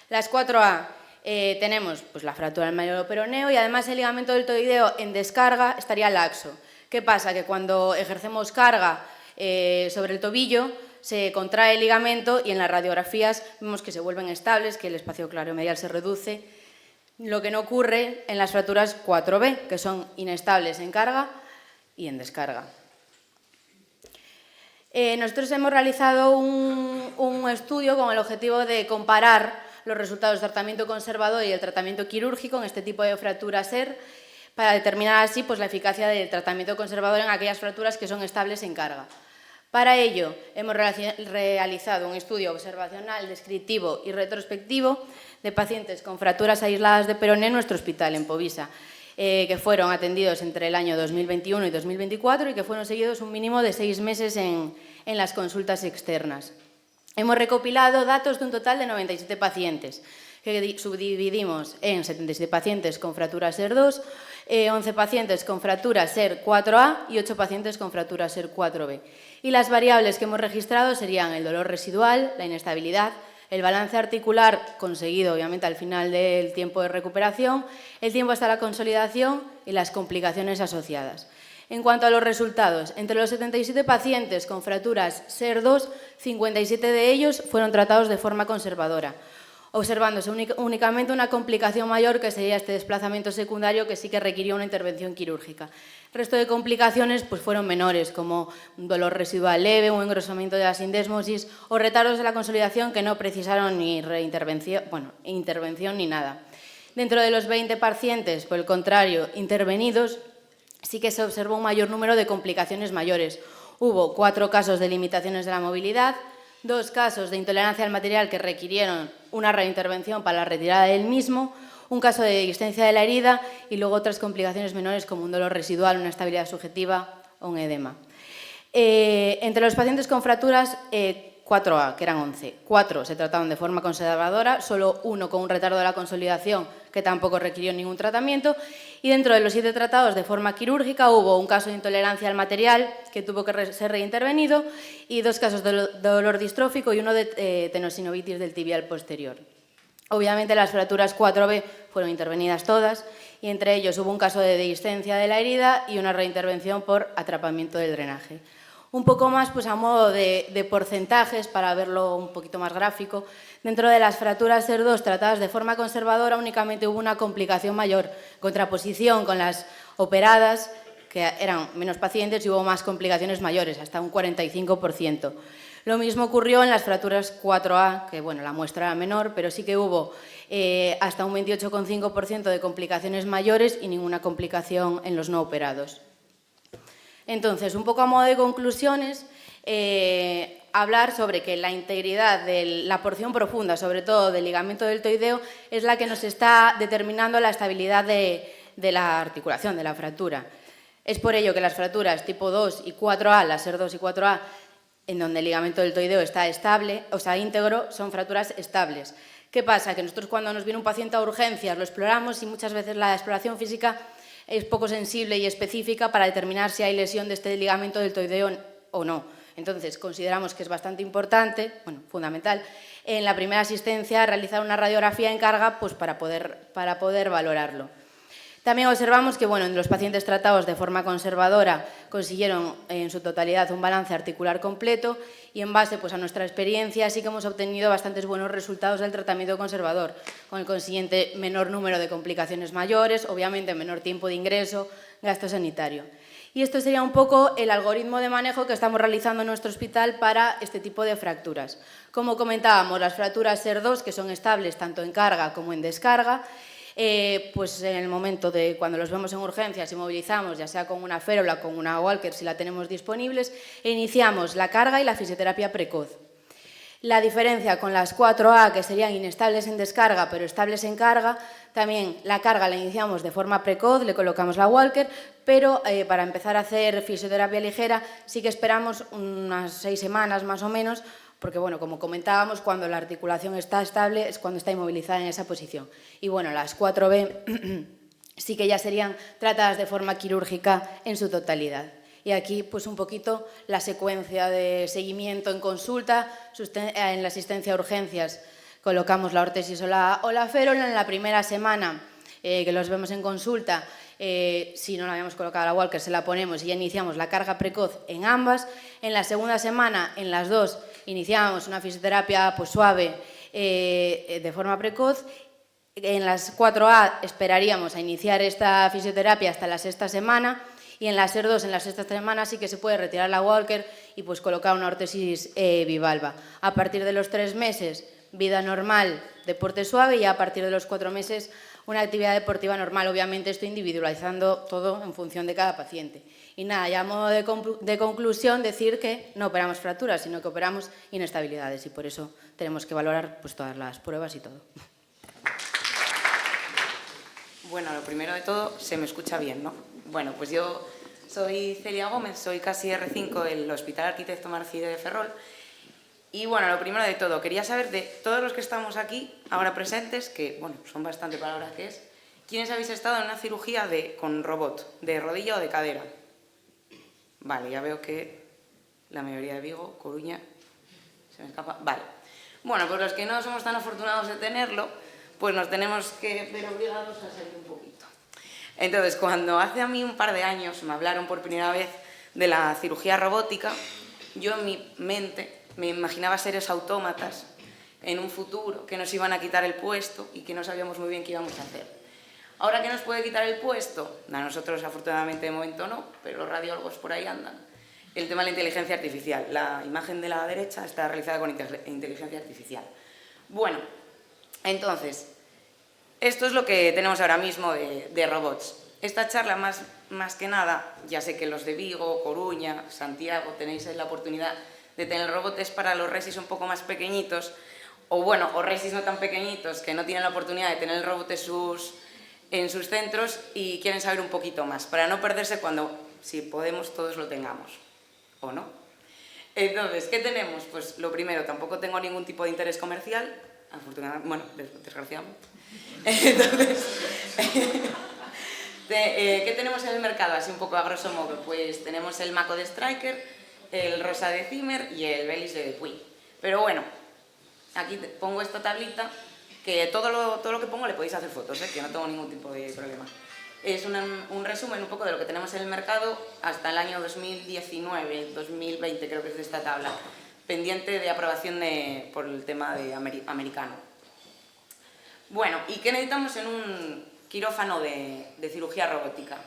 Las 4A tenemos pues, la fractura del maleolo peroneo y además el ligamento deltoideo en descarga estaría laxo. ¿Qué pasa? Que cuando ejercemos carga sobre el tobillo se contrae el ligamento y en las radiografías vemos que se vuelven estables, que el espacio craneomedial se reduce, lo que no ocurre en las fracturas 4B, que son inestables en carga y en descarga. Nosotros hemos realizado un estudio con el objetivo de comparar los resultados del tratamiento conservador y el tratamiento quirúrgico en este tipo de fracturas SER para determinar así pues, la eficacia del tratamiento conservador en aquellas fracturas que son estables en carga. Para ello, hemos realizado un estudio observacional, descriptivo y retrospectivo de pacientes con fracturas aisladas de peroné en nuestro hospital, en Povisa. que fueron atendidos entre el año 2021 y 2024 y que fueron seguidos un mínimo de 6 meses en las consultas externas. Hemos recopilado datos de un total de 97 pacientes, que subdividimos en 77 pacientes con fractura SER2, 11 pacientes con fractura SER4A y 8 pacientes con fractura SER4B. Y las variables que hemos registrado serían el dolor residual, la inestabilidad, el balance articular conseguido obviamente al final del tiempo de recuperación, el tiempo hasta la consolidación y las complicaciones asociadas. En cuanto a los resultados, entre los 77 pacientes con fracturas SER2, 57 de ellos fueron tratados de forma conservadora, observándose únicamente una complicación mayor que sería este desplazamiento secundario que sí que requirió una intervención quirúrgica. El resto de complicaciones pues, fueron menores, como un dolor residual leve, un engrosamiento de la sindesmosis o retardos de la consolidación que no precisaron ni intervención ni nada. Dentro de los 20 pacientes, por el contrario, intervenidos, sí que se observó un mayor número de complicaciones mayores. Hubo 4 casos de limitaciones de la movilidad, 2 casos de intolerancia al material que requirieron una reintervención para la retirada del mismo, un caso de distensia de la herida y luego otras complicaciones menores como un dolor residual, una estabilidad subjetiva o un edema. Entre los pacientes con fracturas 4A, que eran 11, 4 se trataron de forma conservadora, solo 1 con un retardo de la consolidación que tampoco requirió ningún tratamiento, y dentro de los 7 tratados de forma quirúrgica hubo un caso de intolerancia al material que tuvo que ser reintervenido y 2 casos de dolor distrófico y 1 de tenosinovitis del tibial posterior. Obviamente las fracturas 4B fueron intervenidas todas y entre ellos hubo un caso de dehiscencia de la herida y una reintervención por atrapamiento del drenaje. Un poco más pues, a modo de porcentajes, para verlo un poquito más gráfico. Dentro de las fracturas SER2 tratadas de forma conservadora únicamente hubo una complicación mayor, contraposición con las operadas, que eran menos pacientes y hubo más complicaciones mayores, hasta un 45%. Lo mismo ocurrió en las fracturas 4A, que bueno, la muestra era menor, pero sí que hubo hasta un 28,5% de complicaciones mayores y ninguna complicación en los no operados. Entonces, un poco a modo de conclusiones, hablar sobre que la integridad de la porción profunda, sobre todo del ligamento deltoideo, es la que nos está determinando la estabilidad de la articulación, de la fractura. Es por ello que las fracturas tipo 2 y 4A, las SER2 y 4A, en donde el ligamento deltoideo está estable, o sea, íntegro, son fracturas estables. ¿Qué pasa? Que nosotros cuando nos viene un paciente a urgencias lo exploramos y muchas veces la exploración física es poco sensible y específica para determinar si hay lesión de este ligamento deltoideo o no. Entonces, consideramos que es bastante importante, bueno, fundamental, en la primera asistencia realizar una radiografía en carga pues, para poder valorarlo. También observamos que bueno, en los pacientes tratados de forma conservadora consiguieron en su totalidad un balance articular completo y en base pues, a nuestra experiencia sí que hemos obtenido bastantes buenos resultados del tratamiento conservador, con el consiguiente menor número de complicaciones mayores, obviamente menor tiempo de ingreso, gasto sanitario. Y esto sería un poco el algoritmo de manejo que estamos realizando en nuestro hospital para este tipo de fracturas. Como comentábamos, las fracturas SER2, que son estables tanto en carga como en descarga, pues en el momento de cuando los vemos en urgencias y movilizamos, ya sea con una férula o con una Walker, si la tenemos disponibles, e iniciamos la carga y la fisioterapia precoz. La diferencia con las 4A, que serían inestables en descarga pero estables en carga, también la carga la iniciamos de forma precoz, le colocamos la Walker, pero para empezar a hacer fisioterapia ligera sí que esperamos unas 6 semanas más o menos, porque, bueno, como comentábamos, cuando la articulación está estable es cuando está inmovilizada en esa posición. Y, bueno, las 4B sí que ya serían tratadas de forma quirúrgica en su totalidad. Y aquí, pues, un poquito la secuencia de seguimiento en consulta, en la asistencia a urgencias colocamos la órtesis o la férula. En la primera semana que los vemos en consulta, si no la habíamos colocado a la Walker, se la ponemos y ya iniciamos la carga precoz en ambas. En la segunda semana, en las dos, iniciamos una fisioterapia pues, suave de forma precoz. En las 4A esperaríamos a iniciar esta fisioterapia hasta la 6ª semana y en la SER2, en la 6ª semana, sí que se puede retirar la Walker y pues, colocar una órtesis bivalva. A partir de los 3 meses, vida normal, deporte suave y a partir de los 4 meses, una actividad deportiva normal. Obviamente estoy individualizando todo en función de cada paciente. Y nada, ya a modo de conclusión, decir que no operamos fracturas, sino que operamos inestabilidades y por eso tenemos que valorar pues, todas las pruebas y todo. Bueno, lo primero de todo, se me escucha bien, ¿no? Bueno, pues yo soy Celia Gómez, soy casi R5 del Hospital Arquitecto Marcide de Ferrol. Y bueno, lo primero de todo, quería saber de todos los que estamos aquí, ahora presentes, que bueno, son bastante para la hora que es, ¿quiénes habéis estado en una cirugía con robot, de rodilla o de cadera? Vale, ya veo que la mayoría de Vigo, Coruña, se me escapa. Vale. Bueno, pues los que no somos tan afortunados de tenerlo, pues nos tenemos que ver obligados a salir un poquito. Entonces, cuando hace a mí un par de años me hablaron por primera vez de la cirugía robótica, yo en mi mente me imaginaba seres autómatas en un futuro que nos iban a quitar el puesto y que no sabíamos muy bien qué íbamos a hacer. ¿Ahora qué nos puede quitar el puesto? A nosotros afortunadamente de momento no, pero los radiólogos por ahí andan. El tema de la inteligencia artificial. La imagen de la derecha está realizada con inteligencia artificial. Bueno, entonces, esto es lo que tenemos ahora mismo de robots. Esta charla, más que nada, ya sé que los de Vigo, Coruña, Santiago, tenéis la oportunidad de tener robots para los resis un poco más pequeñitos, o resis no tan pequeñitos, que no tienen la oportunidad de tener el robot en sus centros y quieren saber un poquito más, para no perderse cuando, si podemos, todos lo tengamos, ¿o no? Entonces, ¿qué tenemos? Pues lo primero, tampoco tengo ningún tipo de interés comercial, afortunadamente, bueno, desgraciadamente. Entonces, ¿qué tenemos en el mercado? Así un poco a grosso modo, pues tenemos el Mako de Striker, el Rosa de Zimmer y el Belis de Depuy. Pero bueno, aquí pongo esta tablita, que todo lo que pongo le podéis hacer fotos, que no tengo ningún tipo de problema. Es un resumen un poco de lo que tenemos en el mercado hasta el año 2019, 2020 creo que es de esta tabla, pendiente de aprobación por el tema de americano. Bueno, ¿y qué necesitamos en un quirófano de cirugía robótica?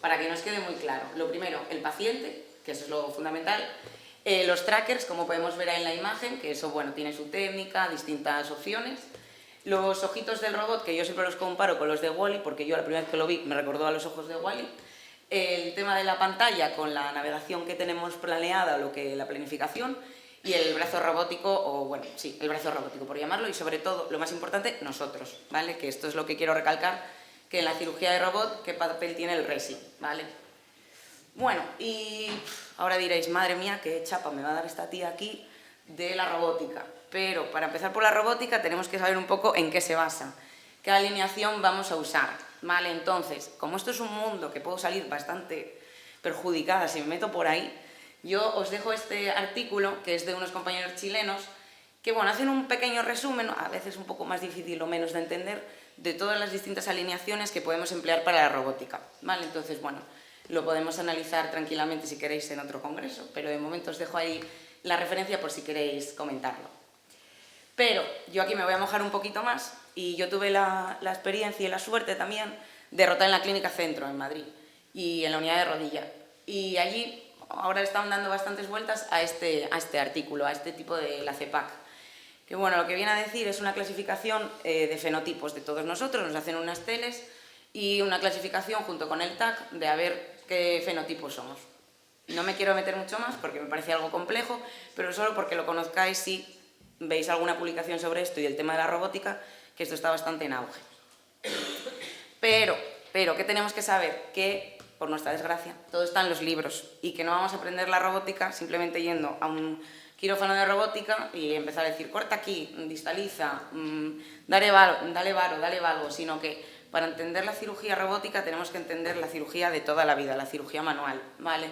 Para que nos quede muy claro. Lo primero, el paciente, que eso es lo fundamental. Los trackers, como podemos ver ahí en la imagen, que eso bueno, tiene su técnica, distintas opciones. Los ojitos del robot, que yo siempre los comparo con los de Wall-E, porque yo la primera vez que lo vi me recordó a los ojos de Wall-E. El tema de la pantalla con la navegación que tenemos planeada, la planificación, y el brazo robótico, el brazo robótico por llamarlo, y sobre todo, lo más importante, nosotros, ¿vale? Que esto es lo que quiero recalcar, que en la cirugía de robot, ¿qué papel tiene el resi? ¿Vale? Bueno, y ahora diréis, madre mía, qué chapa me va a dar esta tía aquí de la robótica. Pero para empezar por la robótica tenemos que saber un poco en qué se basa, qué alineación vamos a usar, ¿vale? Entonces, como esto es un mundo que puedo salir bastante perjudicada si me meto por ahí, yo os dejo este artículo, que es de unos compañeros chilenos, que bueno, hacen un pequeño resumen, a veces un poco más difícil o menos de entender, de todas las distintas alineaciones que podemos emplear para la robótica, ¿vale? Entonces, bueno, lo podemos analizar tranquilamente si queréis en otro congreso, pero de momento os dejo ahí la referencia por si queréis comentarlo. Pero yo aquí me voy a mojar un poquito más y yo tuve la experiencia y la suerte también de rotar en la Clínica Centro en Madrid y en la unidad de rodilla. Y allí ahora están dando bastantes vueltas a este artículo, a este tipo de la CEPAC. Que bueno, lo que viene a decir es una clasificación de fenotipos de todos nosotros, nos hacen unas teles y una clasificación junto con el TAC de a ver qué fenotipos somos. No me quiero meter mucho más porque me parece algo complejo, pero solo porque lo conozcáis si veis alguna publicación sobre esto y el tema de la robótica, que esto está bastante en auge. Pero, ¿qué tenemos que saber? Que, por nuestra desgracia, todo está en los libros y que no vamos a aprender la robótica simplemente yendo a un quirófano de robótica y empezar a decir, corta aquí, distaliza, dale valgo, sino que para entender la cirugía robótica tenemos que entender la cirugía de toda la vida, la cirugía manual, ¿vale?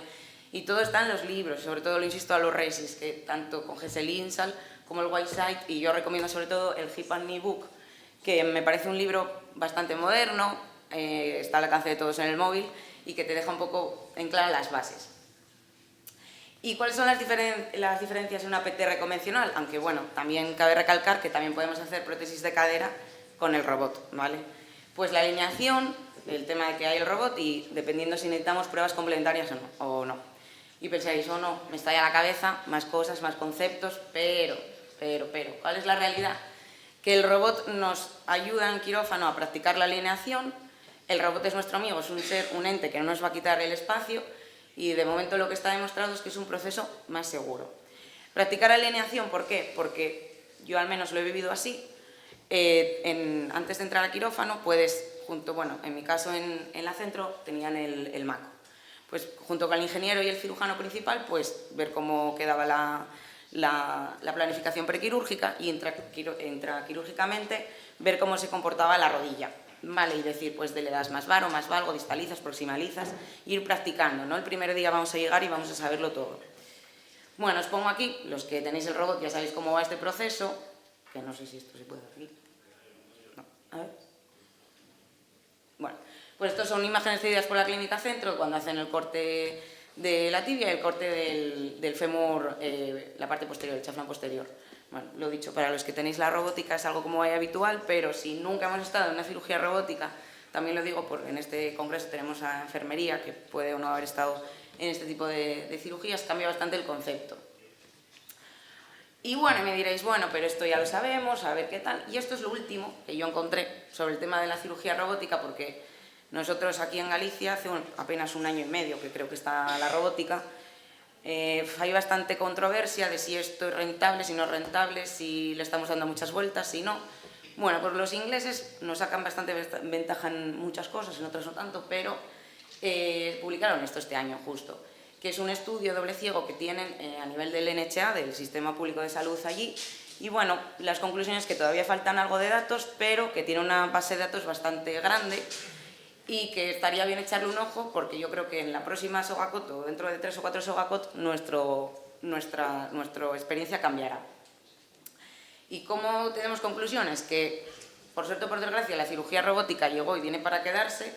Y todo está en los libros, sobre todo lo insisto a los resis, que tanto con Gesell Insal como el Whiteside, y yo recomiendo sobre todo el Hip and Knee Book, que me parece un libro bastante moderno, está al alcance de todos en el móvil, y que te deja un poco en claro las bases. ¿Y cuáles son las diferencias en una PTR convencional? Aunque bueno, también cabe recalcar que también podemos hacer prótesis de cadera con el robot, ¿vale? Pues la alineación, el tema de que hay el robot y dependiendo si necesitamos pruebas complementarias o no. Y pensáis, o no, me estalla la cabeza, más cosas, más conceptos, pero, ¿cuál es la realidad? Que el robot nos ayuda en quirófano a practicar la alineación, el robot es nuestro amigo, es un ente que no nos va a quitar el espacio y de momento lo que está demostrado es que es un proceso más seguro. Practicar alineación, ¿por qué? Porque yo al menos lo he vivido así, Antes de entrar al quirófano puedes, bueno, en mi caso en la centro tenían el maco. Pues junto con el ingeniero y el cirujano principal, pues ver cómo quedaba la planificación prequirúrgica y intraquirúrgicamente ver cómo se comportaba la rodilla. Vale, y decir, pues le das más varo, más valgo, distalizas, proximalizas, ir practicando, ¿no? El primer día vamos a llegar y vamos a saberlo todo. Bueno, os pongo aquí, los que tenéis el robot ya sabéis cómo va este proceso, que no sé si esto se puede abrir. No, a ver. Bueno, pues estos son imágenes cedidas por la Clínica Centro cuando hacen el corte de la tibia y el corte del fémur, la parte posterior, el chaflán posterior. Bueno, lo dicho, para los que tenéis la robótica es algo como muy habitual, pero si nunca hemos estado en una cirugía robótica, también lo digo porque en este congreso tenemos a enfermería, que puede o no haber estado en este tipo de cirugías, cambia bastante el concepto. Y bueno, me diréis, bueno, pero esto ya lo sabemos, a ver qué tal. Y esto es lo último que yo encontré sobre el tema de la cirugía robótica, porque nosotros aquí en Galicia, hace apenas 1 año y medio que creo que está la robótica, hay bastante controversia de si esto es rentable, si no es rentable, si le estamos dando muchas vueltas, si no. Bueno, pues los ingleses nos sacan bastante ventaja en muchas cosas, en otras no tanto, pero publicaron esto este año justo, que es un estudio doble ciego que tienen a nivel del NHA, del Sistema Público de Salud allí, y bueno, las conclusiones que todavía faltan algo de datos, pero que tiene una base de datos bastante grande, y que estaría bien echarle un ojo porque yo creo que en la próxima SOGACOT o dentro de 3 o 4 SOGACOT nuestra experiencia cambiará. ¿Y cómo tenemos conclusiones? Que, por suerte o por desgracia, la cirugía robótica llegó y viene para quedarse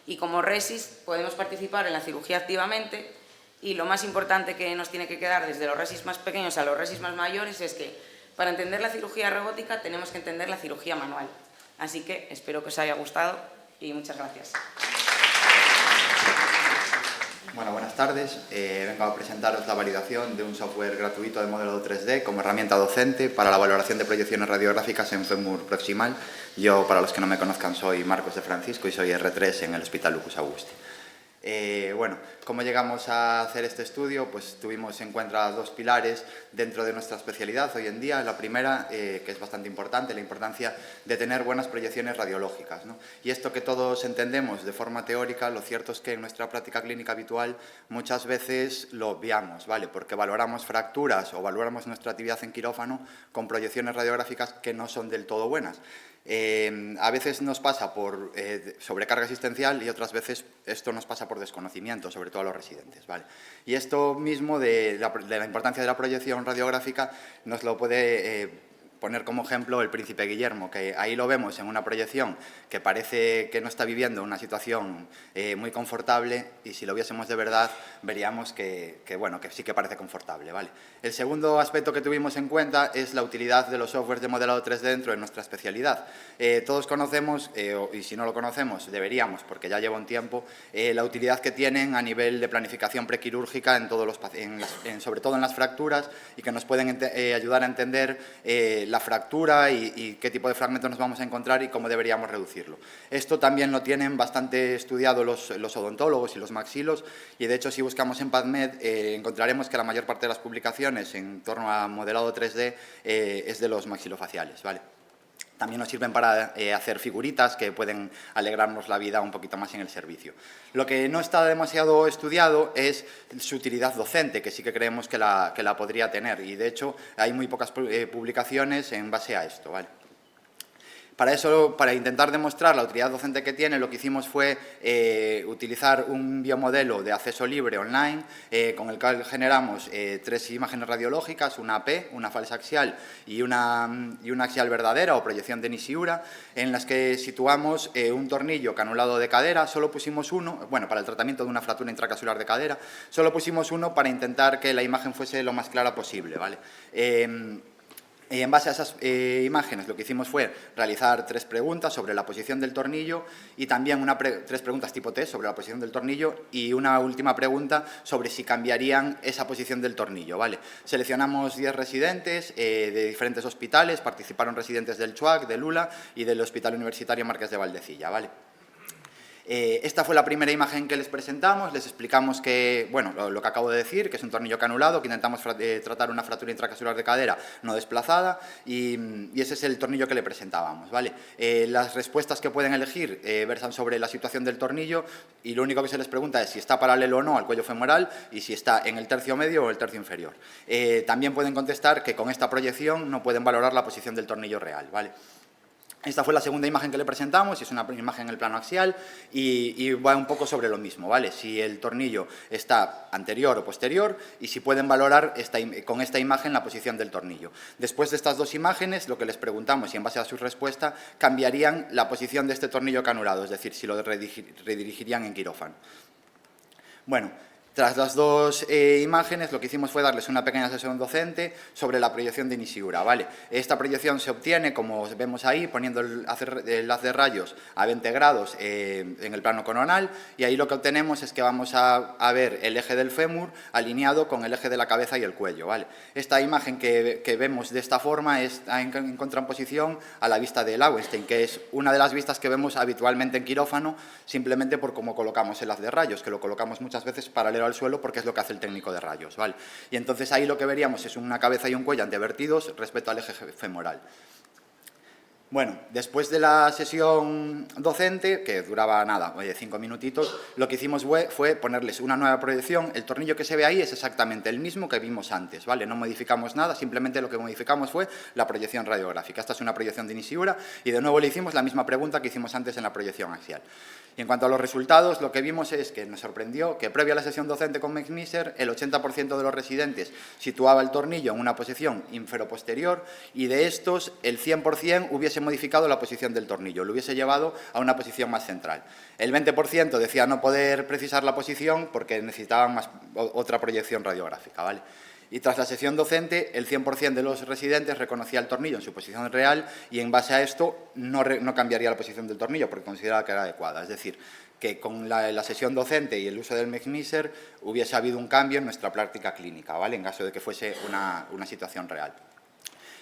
y como RESIS podemos participar en la cirugía activamente y lo más importante que nos tiene que quedar desde los RESIS más pequeños a los RESIS más mayores es que para entender la cirugía robótica tenemos que entender la cirugía manual. Así que espero que os haya gustado y muchas gracias. Bueno, buenas tardes. Vengo a presentaros la validación de un software gratuito de modelado 3D como herramienta docente para la valoración de proyecciones radiográficas en fémur proximal. Yo, para los que no me conozcan, soy Marcos de Francisco y soy R3 en el Hospital Lucus Augusti. Bueno, ¿cómo llegamos a hacer este estudio? Pues tuvimos en cuenta 2 pilares dentro de nuestra especialidad hoy en día. La primera, que es bastante importante, la importancia de tener buenas proyecciones radiológicas, ¿no? Y esto que todos entendemos de forma teórica, lo cierto es que en nuestra práctica clínica habitual muchas veces lo obviamos, ¿vale? Porque valoramos fracturas o valoramos nuestra actividad en quirófano con proyecciones radiográficas que no son del todo buenas. A veces nos pasa por sobrecarga asistencial y otras veces esto nos pasa por desconocimiento, sobre todo a los residentes, ¿vale? Y esto mismo de la importancia de la proyección radiográfica nos lo puede poner como ejemplo el príncipe Guillermo, que ahí lo vemos en una proyección que parece que no está viviendo una situación muy confortable y si lo viésemos de verdad veríamos que sí que parece confortable, ¿vale? El segundo aspecto que tuvimos en cuenta es la utilidad de los softwares de modelado 3D dentro de nuestra especialidad. Todos conocemos, y si no lo conocemos deberíamos, porque ya lleva un tiempo, la utilidad que tienen a nivel de planificación prequirúrgica sobre todo en las fracturas y que nos pueden ayudar a entender la fractura y qué tipo de fragmentos nos vamos a encontrar y cómo deberíamos reducirlo. Esto también lo tienen bastante estudiado los odontólogos y los maxilos y de hecho si buscamos en PubMed encontraremos que la mayor parte de las publicaciones en torno a modelado 3D es de los maxilofaciales, ¿vale? También nos sirven para hacer figuritas que pueden alegrarnos la vida un poquito más en el servicio. Lo que no está demasiado estudiado es su utilidad docente, que sí que creemos que la podría tener y de hecho hay muy pocas publicaciones en base a esto, ¿vale? Para eso, para intentar demostrar la utilidad docente que tiene, lo que hicimos fue utilizar un biomodelo de acceso libre online con el cual generamos 3 imágenes radiológicas, una AP, una falsa axial y una axial verdadera o proyección de Nishimura, en las que situamos un tornillo canulado de cadera, solo pusimos uno, bueno, para el tratamiento de una fractura intracapsular de cadera, solo pusimos uno para intentar que la imagen fuese lo más clara posible, ¿vale? Y en base a esas imágenes lo que hicimos fue realizar 3 preguntas sobre la posición del tornillo y también 3 preguntas tipo test sobre la posición del tornillo y una última pregunta sobre si cambiarían esa posición del tornillo, ¿vale? Seleccionamos 10 residentes de diferentes hospitales, participaron residentes del CHUAC, del ULA y del Hospital Universitario Marqués de Valdecilla, ¿vale? Esta fue la primera imagen que les presentamos, les explicamos que, bueno, lo que acabo de decir, que es un tornillo canulado, que intentamos tratar una fractura intracapsular de cadera no desplazada, y ese es el tornillo que le presentábamos, ¿vale? Las respuestas que pueden elegir versan sobre la situación del tornillo, y lo único que se les pregunta es si está paralelo o no al cuello femoral y si está en el tercio medio o el tercio inferior. También pueden contestar que con esta proyección no pueden valorar la posición del tornillo real, ¿vale? Esta fue la segunda imagen que le presentamos, y es una imagen en el plano axial, y va un poco sobre lo mismo, ¿vale? Si el tornillo está anterior o posterior, y si pueden valorar con esta imagen la posición del tornillo. Después de estas dos imágenes, lo que les preguntamos, y en base a su respuesta, cambiarían la posición de este tornillo canulado, es decir, si lo redirigirían en quirófano. Bueno, tras las dos imágenes, lo que hicimos fue darles una pequeña sesión docente sobre la proyección de Nishigura, ¿vale? Esta proyección se obtiene, como vemos ahí, poniendo el haz de rayos a 20 grados en el plano coronal, y ahí lo que obtenemos es que vamos a ver el eje del fémur alineado con el eje de la cabeza y el cuello, ¿vale? Esta imagen que vemos de esta forma está en contraposición a la vista de Lauenstein, que es una de las vistas que vemos habitualmente en quirófano, simplemente por cómo colocamos el haz de rayos, que lo colocamos muchas veces paralelo al suelo porque es lo que hace el técnico de rayos, ¿vale? Y entonces ahí lo que veríamos es una cabeza y un cuello antevertidos respecto al eje femoral. Bueno, después de la sesión docente, que duraba nada, 5 minutitos, lo que hicimos fue ponerles una nueva proyección. El tornillo que se ve ahí es exactamente el mismo que vimos antes, ¿vale? No modificamos nada, simplemente lo que modificamos fue la proyección radiográfica. Esta es una proyección de Nishigura, y de nuevo le hicimos la misma pregunta que hicimos antes en la proyección axial. Y en cuanto a los resultados, lo que vimos es que nos sorprendió que previo a la sesión docente con McNiser, el 80% de los residentes situaba el tornillo en una posición inferoposterior, y de estos el 100% hubiese modificado la posición del tornillo, lo hubiese llevado a una posición más central. El 20% decía no poder precisar la posición porque necesitaban otra proyección radiográfica, ¿vale? Y tras la sesión docente, el 100% de los residentes reconocía el tornillo en su posición real, y en base a esto no cambiaría la posición del tornillo porque consideraba que era adecuada. Es decir, que con la sesión docente y el uso del McNiser hubiese habido un cambio en nuestra práctica clínica, ¿vale? En caso de que fuese una situación real.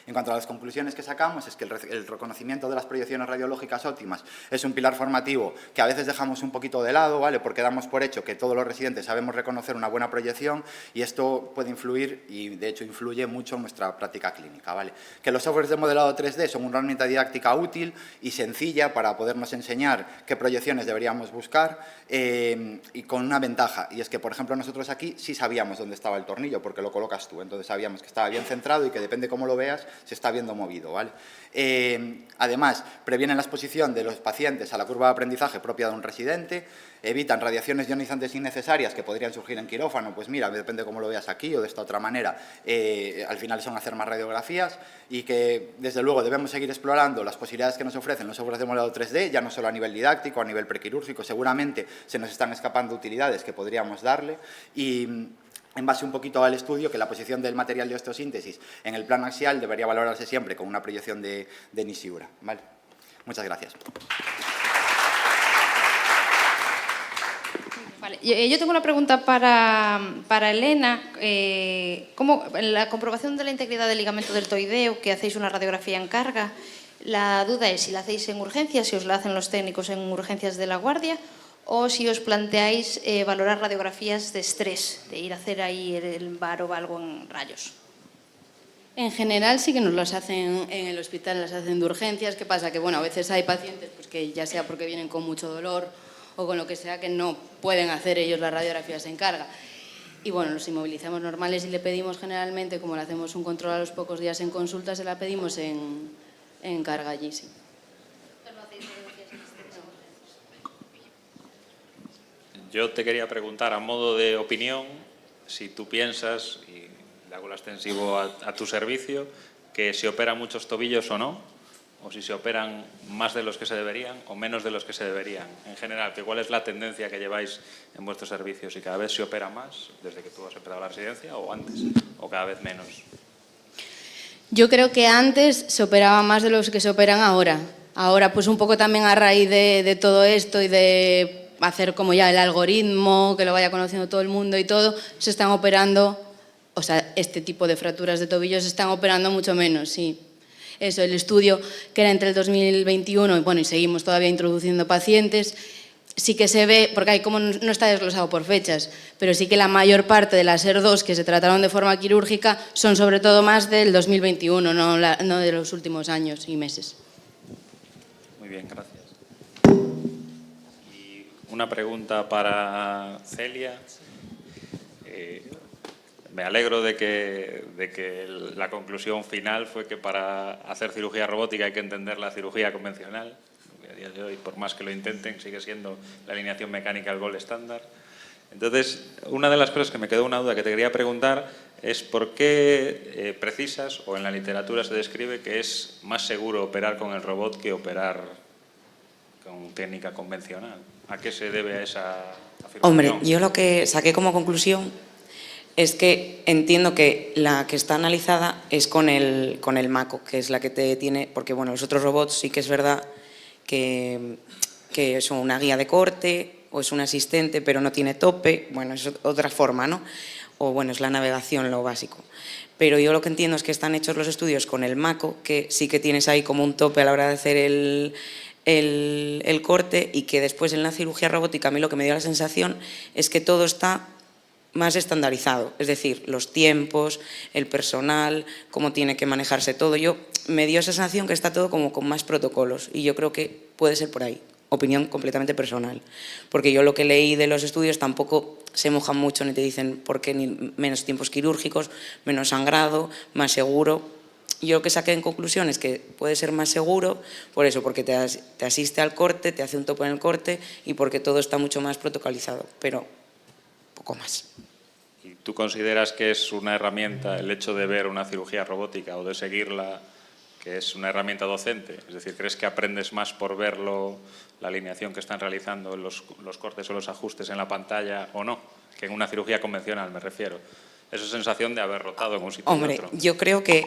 En cuanto a las conclusiones que sacamos, es que el reconocimiento de las proyecciones radiológicas óptimas es un pilar formativo que a veces dejamos un poquito de lado, ¿vale? Porque damos por hecho que todos los residentes sabemos reconocer una buena proyección, y esto puede influir, y de hecho influye mucho en nuestra práctica clínica, ¿vale? Que los softwares de modelado 3D son una herramienta didáctica útil y sencilla para podernos enseñar qué proyecciones deberíamos buscar, y con una ventaja, y es que, por ejemplo, nosotros aquí sí sabíamos dónde estaba el tornillo porque lo colocas tú, entonces sabíamos que estaba bien centrado y que depende cómo lo veas, se está viendo movido, ¿vale? Además, previenen la exposición de los pacientes a la curva de aprendizaje propia de un residente, evitan radiaciones ionizantes innecesarias que podrían surgir en quirófano, pues mira, depende cómo lo veas aquí o de esta otra manera, al final son hacer más radiografías, y que desde luego debemos seguir explorando las posibilidades que nos ofrecen los softwares de modelado 3D, ya no solo a nivel didáctico, a nivel prequirúrgico, seguramente se nos están escapando utilidades que podríamos darle, y en base un poquito al estudio, que la posición del material de osteosíntesis en el plano axial debería valorarse siempre con una proyección de Nishigura, ¿vale? Muchas gracias. Vale, yo tengo una pregunta para Elena. ¿Cómo, en la comprobación de la integridad del ligamento deltoideo, que hacéis una radiografía en carga, la duda es si la hacéis en urgencias, si os la hacen los técnicos en urgencias de la guardia, o si os planteáis valorar radiografías de estrés, de ir a hacer ahí el varo o algo en rayos? En general sí que nos las hacen en el hospital, las hacen de urgencias. ¿Qué pasa? Que bueno, a veces hay pacientes pues, que ya sea porque vienen con mucho dolor o con lo que sea, que no pueden hacer ellos las radiografías en carga. Y bueno, los inmovilizamos normales y le pedimos generalmente, como le hacemos un control a los pocos días en consulta, se la pedimos en carga allí, sí. Yo te quería preguntar, a modo de opinión, si tú piensas, y le hago el extensivo a tu servicio, que se operan muchos tobillos o no, o si se operan más de los que se deberían o menos de los que se deberían. En general, ¿cuál es la tendencia que lleváis en vuestros servicios? ¿Si cada vez se opera más desde que tú has empezado la residencia o antes, o cada vez menos? Yo creo que antes se operaba más de los que se operan ahora. Ahora, pues un poco también a raíz de todo esto y de hacer como ya el algoritmo, que lo vaya conociendo todo el mundo y todo, se están operando, o sea, este tipo de fracturas de tobillo se están operando mucho menos, sí. Eso, el estudio que era entre el 2021 y bueno, y seguimos todavía introduciendo pacientes, sí que se ve, porque ahí como no está desglosado por fechas, pero sí que la mayor parte de las ER2 que se trataron de forma quirúrgica son sobre todo más del 2021, no de los últimos años y meses. Muy bien, gracias. Y una pregunta para Celia. Me alegro de que la conclusión final fue que para hacer cirugía robótica hay que entender la cirugía convencional. A día de hoy, por más que lo intenten, sigue siendo la alineación mecánica el gol estándar. Entonces, una de las cosas que me quedó una duda que te quería preguntar es por qué precisas, o en la literatura se describe que es más seguro operar con el robot que operar con técnica convencional. ¿A qué se debe esa afirmación? Hombre, yo lo que saqué como conclusión es que entiendo que la que está analizada es con el MACO, que es la que te tiene, porque bueno, los otros robots sí que es verdad que son una guía de corte o es un asistente, pero no tiene tope, bueno, es otra forma, ¿no? O bueno, es la navegación lo básico. Pero yo lo que entiendo es que están hechos los estudios con el MACO, que sí que tienes ahí como un tope a la hora de hacer el corte, y que después en la cirugía robótica a mí lo que me dio la sensación es que todo está más estandarizado, es decir, los tiempos, el personal, cómo tiene que manejarse todo. Me dio esa sensación que está todo como con más protocolos, y yo creo que puede ser por ahí, opinión completamente personal, porque yo lo que leí de los estudios tampoco se mojan mucho ni te dicen por qué, ni menos tiempos quirúrgicos, menos sangrado, más seguro. Yo lo que saqué en conclusión es que puede ser más seguro por eso, porque te asiste al corte, te hace un topo en el corte y porque todo está mucho más protocolizado, pero poco más. ¿Y tú consideras que es una herramienta el hecho de ver una cirugía robótica o de seguirla, que es una herramienta docente? Es decir, ¿crees que aprendes más por verlo, la alineación que están realizando, los cortes o los ajustes en la pantalla o no? Que en una cirugía convencional, me refiero. Esa sensación de haber rotado en un sitio y otro. Yo creo que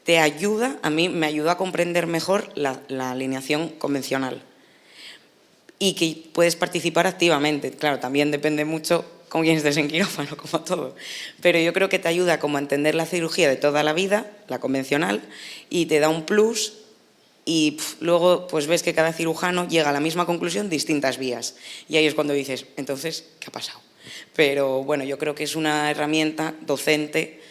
te ayuda, a mí me ayuda a comprender mejor la alineación convencional y que puedes participar activamente. Claro, también depende mucho con quién estés en quirófano, como todo. Pero yo creo que te ayuda como a entender la cirugía de toda la vida, la convencional, y te da un plus, y luego pues ves que cada cirujano llega a la misma conclusión distintas vías. Y ahí es cuando dices, entonces, ¿qué ha pasado? Pero bueno, yo creo que es una herramienta docente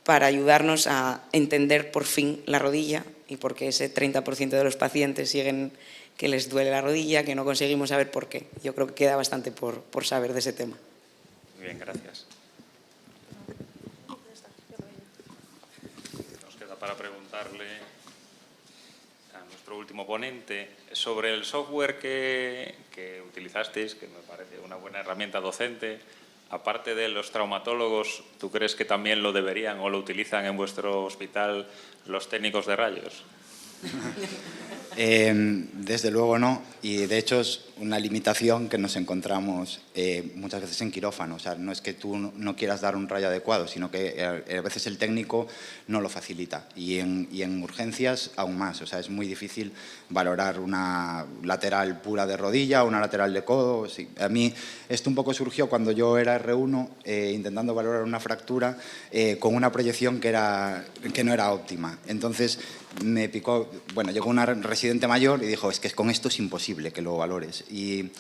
para ayudarnos a entender por fin la rodilla, y porque ese 30% de los pacientes siguen que les duele la rodilla, que no conseguimos saber por qué. Yo creo que queda bastante por saber de ese tema. Muy bien, gracias. Nos queda para preguntarle a nuestro último ponente sobre el software que utilizasteis, que me parece una buena herramienta docente. Aparte de los traumatólogos, ¿tú crees que también lo deberían o lo utilizan en vuestro hospital los técnicos de rayos? Desde luego no, y de hecho es una limitación que nos encontramos muchas veces en quirófano. O sea, no es que tú no quieras dar un rayo adecuado, sino que a veces el técnico no lo facilita, y en urgencias aún más. O sea, es muy difícil valorar una lateral pura de rodilla o una lateral de codo. Sí. A mí esto un poco surgió cuando yo era R1 intentando valorar una fractura con una proyección que no era óptima. Entonces me picó, bueno, llegó una residente mayor y dijo, es que con esto es imposible que lo valores. Y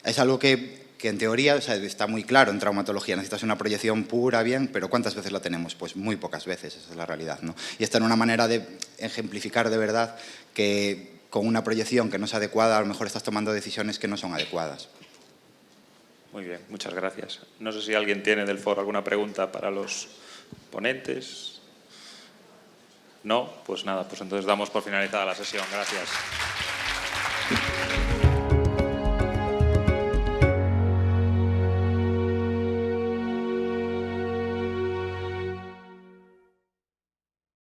es algo que en teoría, o sea, está muy claro en traumatología, necesitas una proyección pura, bien, pero ¿cuántas veces la tenemos? Pues muy pocas veces, esa es la realidad, ¿no? Y esta era una manera de ejemplificar de verdad que con una proyección que no es adecuada, a lo mejor estás tomando decisiones que no son adecuadas. Muy bien, muchas gracias. No sé si alguien tiene del foro alguna pregunta para los ponentes. No, pues nada, pues entonces damos por finalizada la sesión. Gracias.